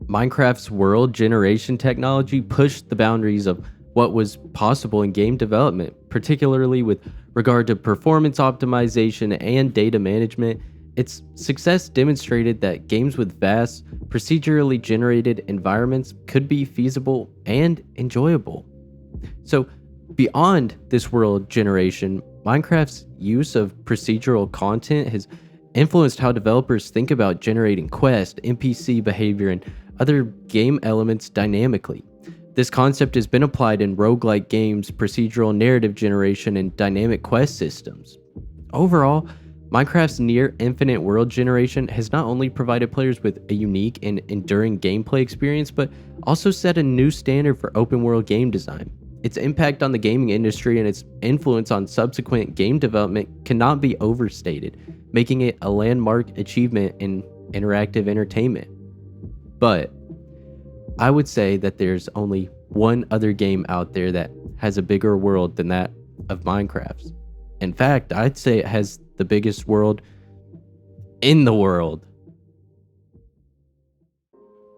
Minecraft's world generation technology pushed the boundaries of what was possible in game development, particularly with regard to performance optimization and data management. Its success demonstrated that games with vast, procedurally generated environments could be feasible and enjoyable. So, beyond this world generation, Minecraft's use of procedural content has influenced how developers think about generating quest, NPC behavior, and other game elements dynamically. This concept has been applied in roguelike games, procedural narrative generation, and dynamic quest systems. Overall, Minecraft's near infinite world generation has not only provided players with a unique and enduring gameplay experience, but also set a new standard for open world game design. Its impact on the gaming industry and its influence on subsequent game development cannot be overstated, making it a landmark achievement in interactive entertainment. But I would say that there's only one other game out there that has a bigger world than that of Minecraft's. In fact, I'd say it has the biggest world in the world.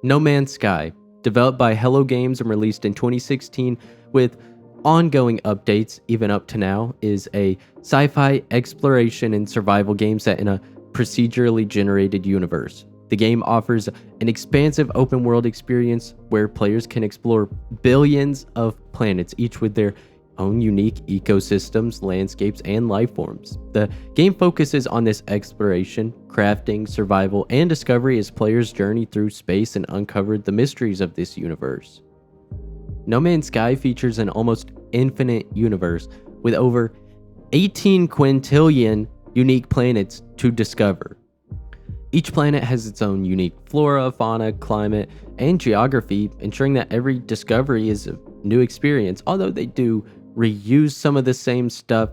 No Man's Sky, developed by Hello Games and released in 2016 with ongoing updates even up to now, is a sci-fi exploration and survival game set in a procedurally generated universe. The game offers an expansive open world experience where players can explore billions of planets, each with their own unique ecosystems, landscapes, and life forms. The game focuses on this exploration, crafting, survival, and discovery as players journey through space and uncover the mysteries of this universe. No Man's Sky features an almost infinite universe with over 18 quintillion unique planets to discover. Each planet has its own unique flora, fauna, climate, and geography, ensuring that every discovery is a new experience. Although they do reuse some of the same stuff,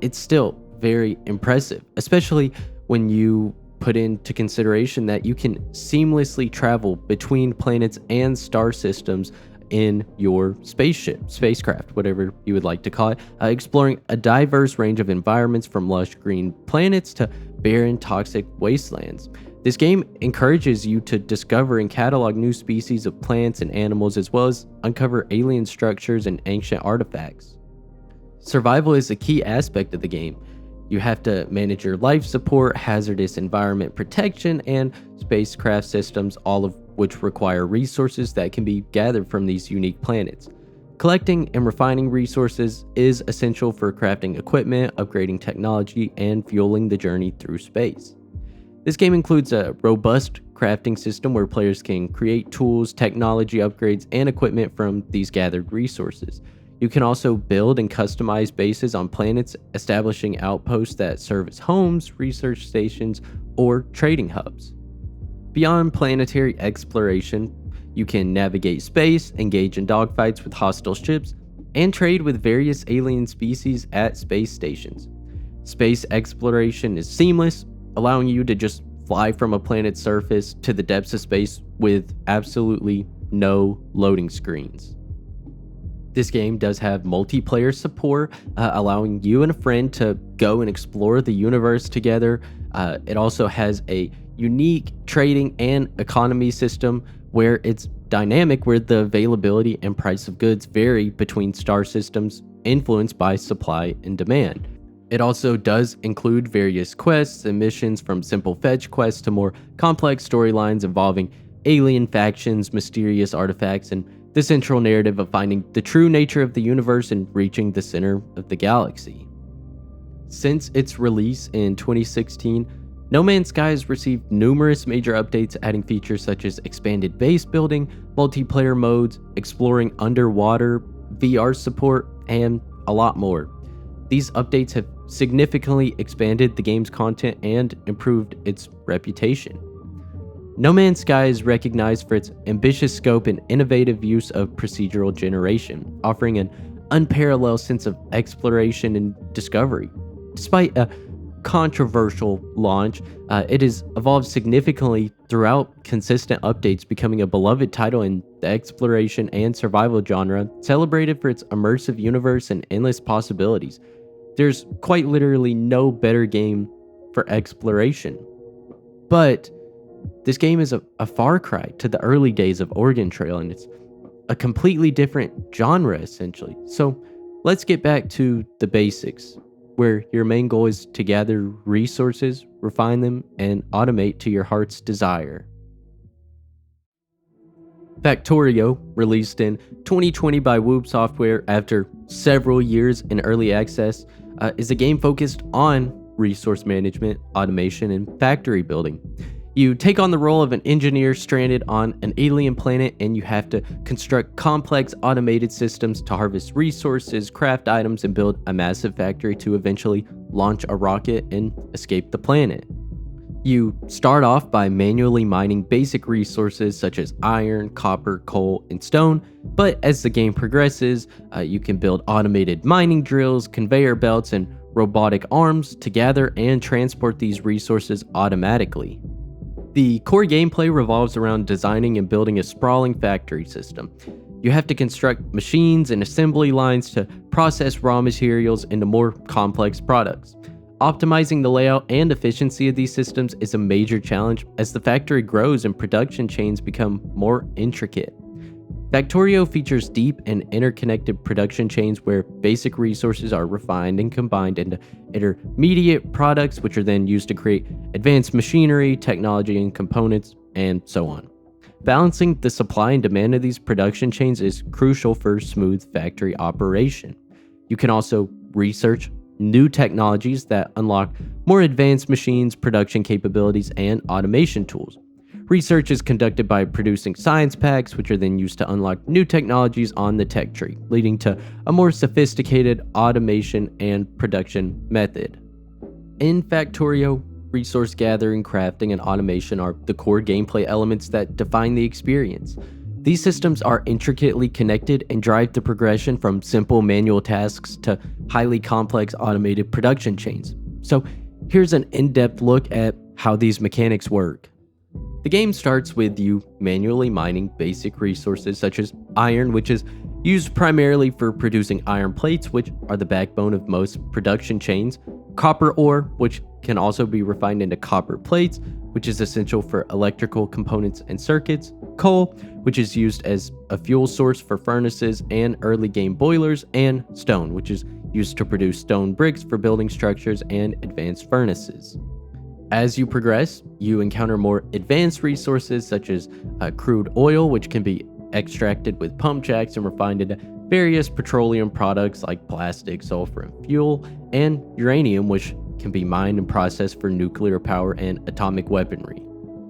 it's still very impressive, especially when you put into consideration that you can seamlessly travel between planets and star systems in your spacecraft, whatever you would like to call it, exploring a diverse range of environments from lush green planets to barren, toxic wastelands. This game encourages you to discover and catalog new species of plants and animals, as well as uncover alien structures and ancient artifacts. Survival is a key aspect of the game. You have to manage your life support, hazardous environment protection, and spacecraft systems, all of which require resources that can be gathered from these unique planets. Collecting and refining resources is essential for crafting equipment, upgrading technology, and fueling the journey through space. This game includes a robust crafting system where players can create tools, technology upgrades, and equipment from these gathered resources. You can also build and customize bases on planets, establishing outposts that serve as homes, research stations, or trading hubs. Beyond planetary exploration, you can navigate space, engage in dogfights with hostile ships, and trade with various alien species at space stations. Space exploration is seamless, allowing you to just fly from a planet's surface to the depths of space with absolutely no loading screens. This game does have multiplayer support, allowing you and a friend to go and explore the universe together. It also has a unique trading and economy system where it's dynamic, where the availability and price of goods vary between star systems, influenced by supply and demand. It also does include various quests and missions, from simple fetch quests to more complex storylines involving alien factions, mysterious artifacts, and the central narrative of finding the true nature of the universe and reaching the center of the galaxy. Since its release in 2016, No Man's Sky has received numerous major updates, adding features such as expanded base building, multiplayer modes, exploring underwater, VR support, and a lot more. These updates have significantly expanded the game's content and improved its reputation. No Man's Sky is recognized for its ambitious scope and innovative use of procedural generation, offering an unparalleled sense of exploration and discovery. Despite a controversial launch, it has evolved significantly throughout consistent updates, becoming a beloved title in the exploration and survival genre, celebrated for its immersive universe and endless possibilities. There's quite literally no better game for exploration. But this game is a far cry to the early days of Oregon Trail, and it's a completely different genre, essentially. So let's get back to the basics, where your main goal is to gather resources, refine them, and automate to your heart's desire. Factorio, released in 2020 by Whoop Software after several years in early access, is a game focused on resource management, automation, and factory building. You take on the role of an engineer stranded on an alien planet, and you have to construct complex automated systems to harvest resources, craft items, and build a massive factory to eventually launch a rocket and escape the planet. You start off by manually mining basic resources such as iron, copper, coal, and stone, but as the game progresses, you can build automated mining drills, conveyor belts, and robotic arms to gather and transport these resources automatically. The core gameplay revolves around designing and building a sprawling factory system. You have to construct machines and assembly lines to process raw materials into more complex products. Optimizing the layout and efficiency of these systems is a major challenge as the factory grows and production chains become more intricate. Factorio features deep and interconnected production chains where basic resources are refined and combined into intermediate products, which are then used to create advanced machinery, technology, and components, and so on. Balancing the supply and demand of these production chains is crucial for smooth factory operation. You can also research new technologies that unlock more advanced machines, production capabilities, and automation tools. Research is conducted by producing science packs, which are then used to unlock new technologies on the tech tree, leading to a more sophisticated automation and production method. In Factorio, resource gathering, crafting, and automation are the core gameplay elements that define the experience. These systems are intricately connected and drive the progression from simple manual tasks to highly complex automated production chains. So here's an in-depth look at how these mechanics work. The game starts with you manually mining basic resources such as iron, which is used primarily for producing iron plates, which are the backbone of most production chains, copper ore, which can also be refined into copper plates, which is essential for electrical components and circuits, coal, which is used as a fuel source for furnaces and early game boilers, and stone, which is used to produce stone bricks for building structures and advanced furnaces. As you progress, you encounter more advanced resources such as crude oil, which can be extracted with pump jacks and refined into various petroleum products like plastic, sulfur, and fuel, and uranium, which can be mined and processed for nuclear power and atomic weaponry.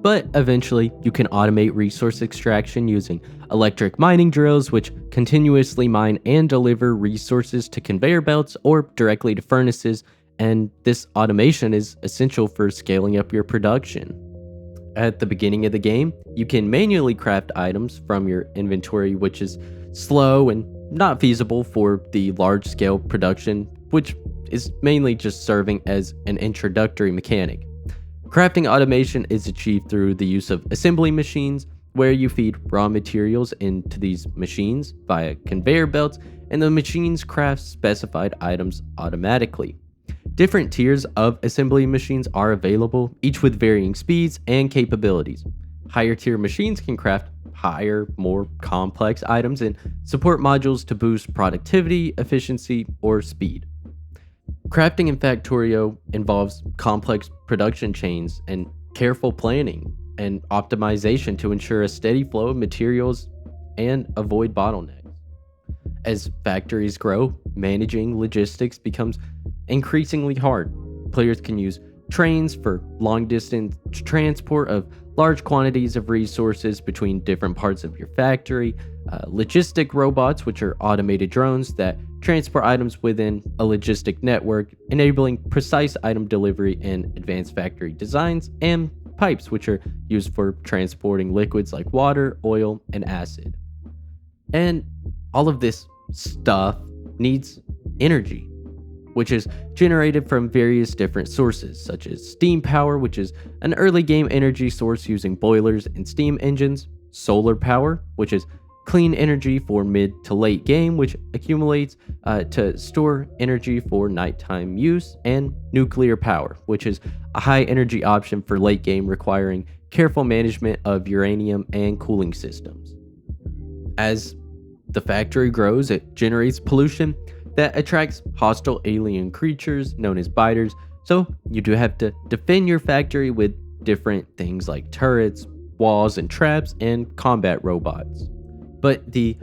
But eventually, you can automate resource extraction using electric mining drills, which continuously mine and deliver resources to conveyor belts or directly to furnaces, and this automation is essential for scaling up your production. At the beginning of the game, you can manually craft items from your inventory, which is slow and not feasible for the large-scale production, which is mainly just serving as an introductory mechanic. Crafting automation is achieved through the use of assembly machines, where you feed raw materials into these machines via conveyor belts, and the machines craft specified items automatically. Different tiers of assembly machines are available, each with varying speeds and capabilities. Higher tier machines can craft higher, more complex items and support modules to boost productivity, efficiency, or speed. Crafting in Factorio involves complex production chains and careful planning and optimization to ensure a steady flow of materials and avoid bottlenecks. As factories grow, managing logistics becomes increasingly hard. Players can use trains for long-distance transport of large quantities of resources between different parts of your factory, logistic robots, which are automated drones that transport items within a logistic network, enabling precise item delivery and advanced factory designs, and pipes, which are used for transporting liquids like water, oil, and acid. And all of this stuff needs energy, which is generated from various different sources, such as steam power, which is an early game energy source using boilers and steam engines, solar power, which is clean energy for mid to late game, which accumulates to store energy for nighttime use, and nuclear power, which is a high energy option for late game requiring careful management of uranium and cooling systems. As the factory grows, it generates pollution that attracts hostile alien creatures known as biters, so you do have to defend your factory with different things like turrets, walls and traps, and combat robots. But the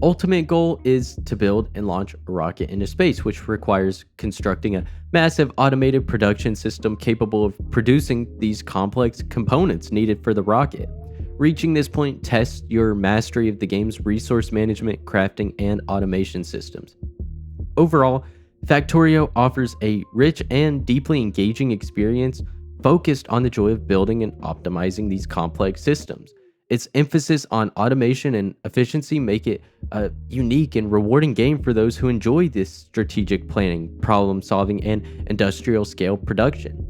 ultimate goal is to build and launch a rocket into space, which requires constructing a massive automated production system capable of producing these complex components needed for the rocket. Reaching this point tests your mastery of the game's resource management, crafting, and automation systems. Overall, Factorio offers a rich and deeply engaging experience focused on the joy of building and optimizing these complex systems. Its emphasis on automation and efficiency make it a unique and rewarding game for those who enjoy this strategic planning, problem solving, and industrial scale production.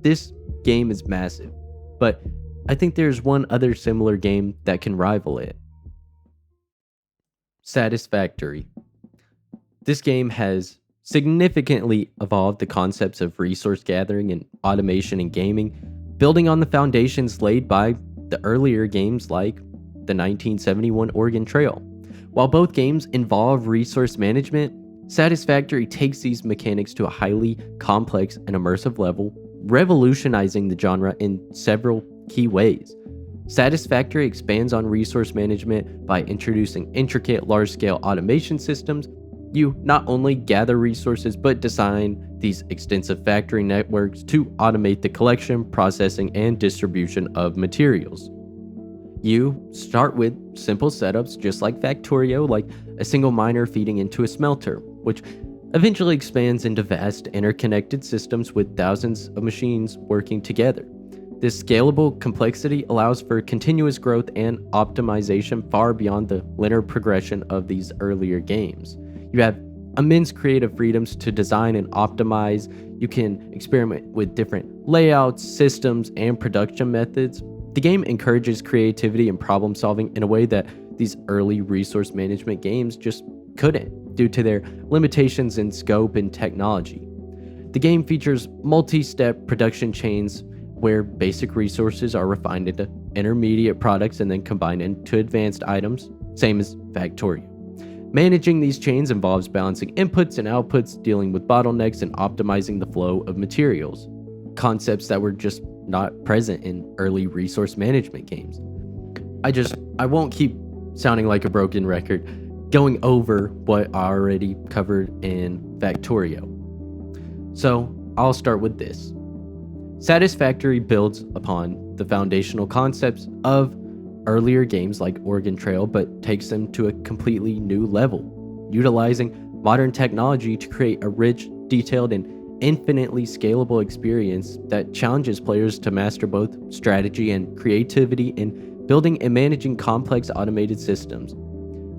This game is massive, but I think there's one other similar game that can rival it. Satisfactory. This game has significantly evolved the concepts of resource gathering and automation in gaming, building on the foundations laid by the earlier games like the 1971 Oregon Trail. While both games involve resource management, Satisfactory takes these mechanics to a highly complex and immersive level, revolutionizing the genre in several key ways. Satisfactory expands on resource management by introducing intricate, large-scale automation systems. You not only gather resources, but design these extensive factory networks to automate the collection, processing, and distribution of materials. You start with simple setups just like Factorio, like a single miner feeding into a smelter, which eventually expands into vast interconnected systems with thousands of machines working together. This scalable complexity allows for continuous growth and optimization far beyond the linear progression of these earlier games. You have immense creative freedoms to design and optimize. You can experiment with different layouts, systems, and production methods. The game encourages creativity and problem solving in a way that these early resource management games just couldn't, due to their limitations in scope and technology. The game features multi-step production chains where basic resources are refined into intermediate products and then combined into advanced items, same as Factorio. Managing these chains involves balancing inputs and outputs, dealing with bottlenecks, and optimizing the flow of materials, concepts that were just not present in early resource management games. I won't keep sounding like a broken record, going over what I already covered in Factorio. So I'll start with this. Satisfactory builds upon the foundational concepts of earlier games like Oregon Trail, but takes them to a completely new level, utilizing modern technology to create a rich, detailed, and infinitely scalable experience that challenges players to master both strategy and creativity in building and managing complex automated systems.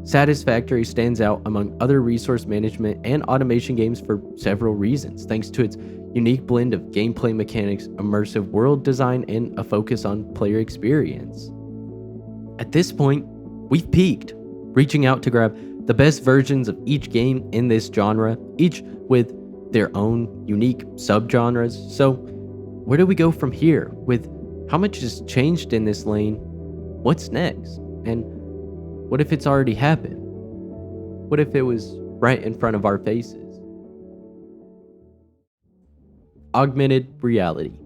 Satisfactory stands out among other resource management and automation games for several reasons, thanks to its unique blend of gameplay mechanics, immersive world design, and a focus on player experience. At this point, we've peaked, reaching out to grab the best versions of each game in this genre, each with their own unique subgenres. So, where do we go from here? With how much has changed in this lane, what's next? And what if it's already happened? What if it was right in front of our faces? Augmented reality.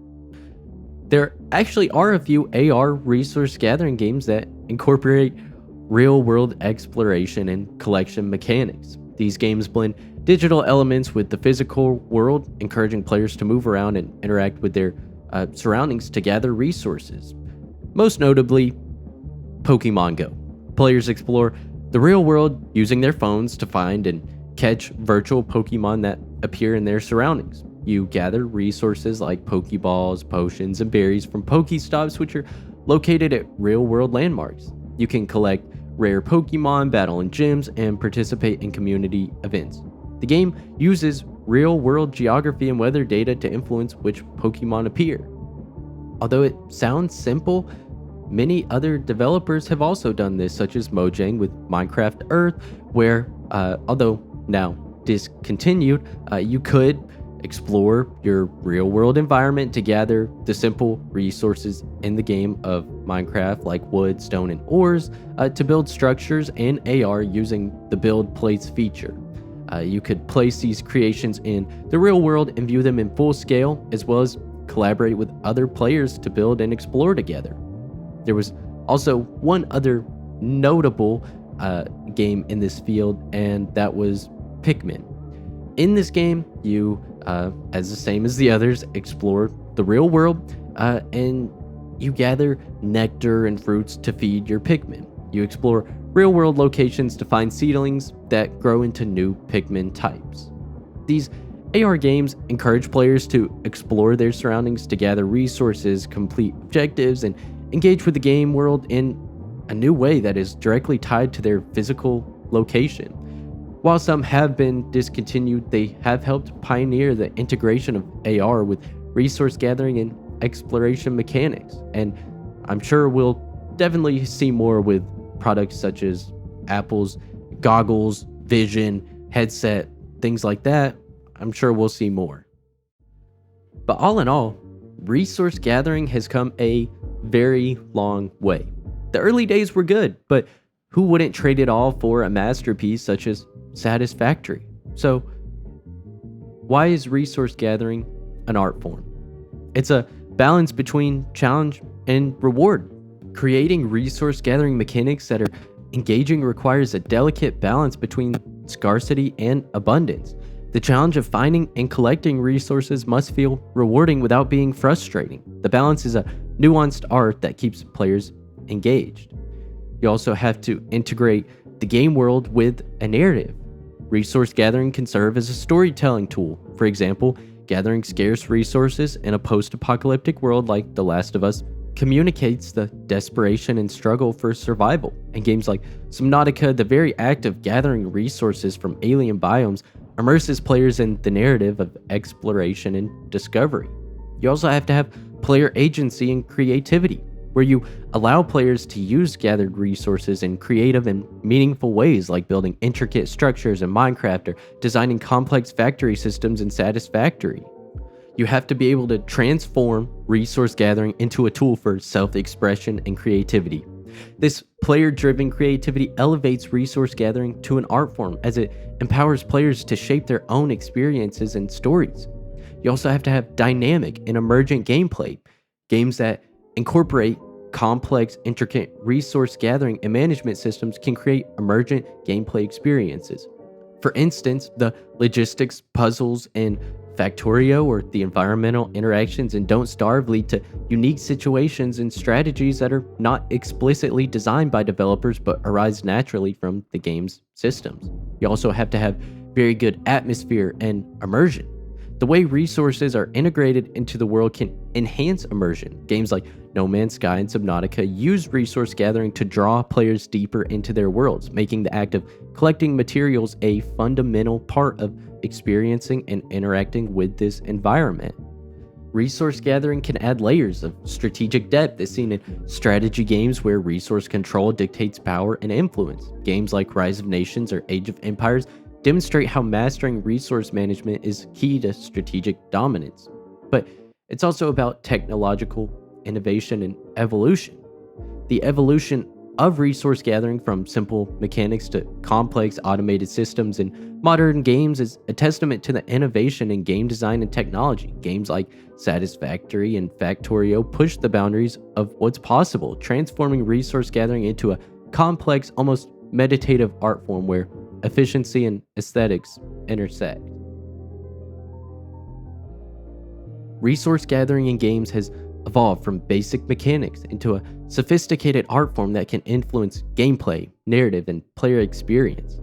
There actually are a few AR resource gathering games that incorporate real-world exploration and collection mechanics. These games blend digital elements with the physical world, encouraging players to move around and interact with their surroundings to gather resources. Most notably, Pokemon Go. Players explore the real world using their phones to find and catch virtual Pokemon that appear in their surroundings. You gather resources like Pokeballs, potions, and berries from Pokestops, which are located at real-world landmarks. You can collect rare Pokemon, battle in gyms, and participate in community events. The game uses real-world geography and weather data to influence which Pokemon appear. Although it sounds simple, many other developers have also done this, such as Mojang with Minecraft Earth, where, although now discontinued, you could explore your real-world environment to gather the simple resources in the game of Minecraft, like wood, stone, and ores, to build structures and AR using the Build Plates feature. You could place these creations in the real world and view them in full scale, as well as collaborate with other players to build and explore together. There was also one other notable game in this field, and that was Pikmin. In this game, you, as the same as the others, explore the real world, and you gather nectar and fruits to feed your Pikmin. You explore real-world locations to find seedlings that grow into new Pikmin types. These AR games encourage players to explore their surroundings to gather resources, complete objectives, and engage with the game world in a new way that is directly tied to their physical location. While some have been discontinued, they have helped pioneer the integration of AR with resource gathering and exploration mechanics, and I'm sure we'll definitely see more with products such as Apple's goggles, vision, headset, things like that. I'm sure we'll see more. But all in all, resource gathering has come a very long way. The early days were good, but who wouldn't trade it all for a masterpiece such as Satisfactory? So, why is resource gathering an art form? It's a balance between challenge and reward. Creating resource gathering mechanics that are engaging requires a delicate balance between scarcity and abundance. The challenge of finding and collecting resources must feel rewarding without being frustrating. The balance is a nuanced art that keeps players engaged. You also have to integrate the game world with a narrative. Resource gathering can serve as a storytelling tool. For example, gathering scarce resources in a post-apocalyptic world like The Last of Us communicates the desperation and struggle for survival. In games like Subnautica, the very act of gathering resources from alien biomes immerses players in the narrative of exploration and discovery. You also have to have player agency and creativity, where you allow players to use gathered resources in creative and meaningful ways, like building intricate structures in Minecraft or designing complex factory systems in Satisfactory. You have to be able to transform resource gathering into a tool for self-expression and creativity. This player-driven creativity elevates resource gathering to an art form, as it empowers players to shape their own experiences and stories. You also have to have dynamic and emergent gameplay. Games that incorporate complex, intricate resource gathering and management systems can create emergent gameplay experiences. For instance, the logistics puzzles in Factorio or the environmental interactions in Don't Starve lead to unique situations and strategies that are not explicitly designed by developers but arise naturally from the game's systems. You also have to have very good atmosphere and immersion. The way resources are integrated into the world can enhance immersion. Games like No Man's Sky and Subnautica use resource gathering to draw players deeper into their worlds, making the act of collecting materials a fundamental part of experiencing and interacting with this environment. Resource gathering can add layers of strategic depth as seen in strategy games where resource control dictates power and influence. Games like Rise of Nations or Age of Empires demonstrate how mastering resource management is key to strategic dominance. But it's also about technological innovation and evolution. The evolution of resource gathering from simple mechanics to complex automated systems in modern games is a testament to the innovation in game design and technology. Games like Satisfactory and Factorio push the boundaries of what's possible, transforming resource gathering into a complex, almost meditative art form where efficiency and aesthetics intersect. Resource gathering in games has evolved from basic mechanics into a sophisticated art form that can influence gameplay, narrative, and player experience.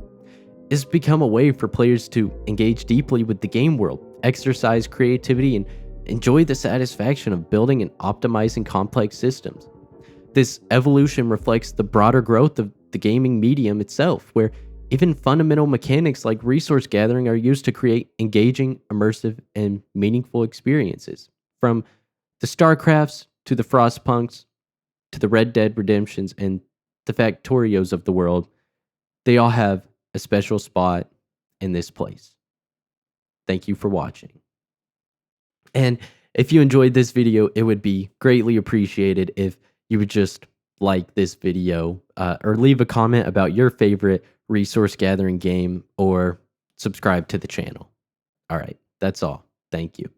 It's become a way for players to engage deeply with the game world, exercise creativity, and enjoy the satisfaction of building and optimizing complex systems. This evolution reflects the broader growth of the gaming medium itself, where even fundamental mechanics like resource gathering are used to create engaging, immersive, and meaningful experiences. From the StarCrafts to the Frostpunks to the Red Dead Redemptions and the Factorios of the world, they all have a special spot in this place. Thank you for watching. And if you enjoyed this video, it would be greatly appreciated if you would just like this video or leave a comment about your favorite resource gathering game or subscribe to the channel. All right, that's all. Thank you.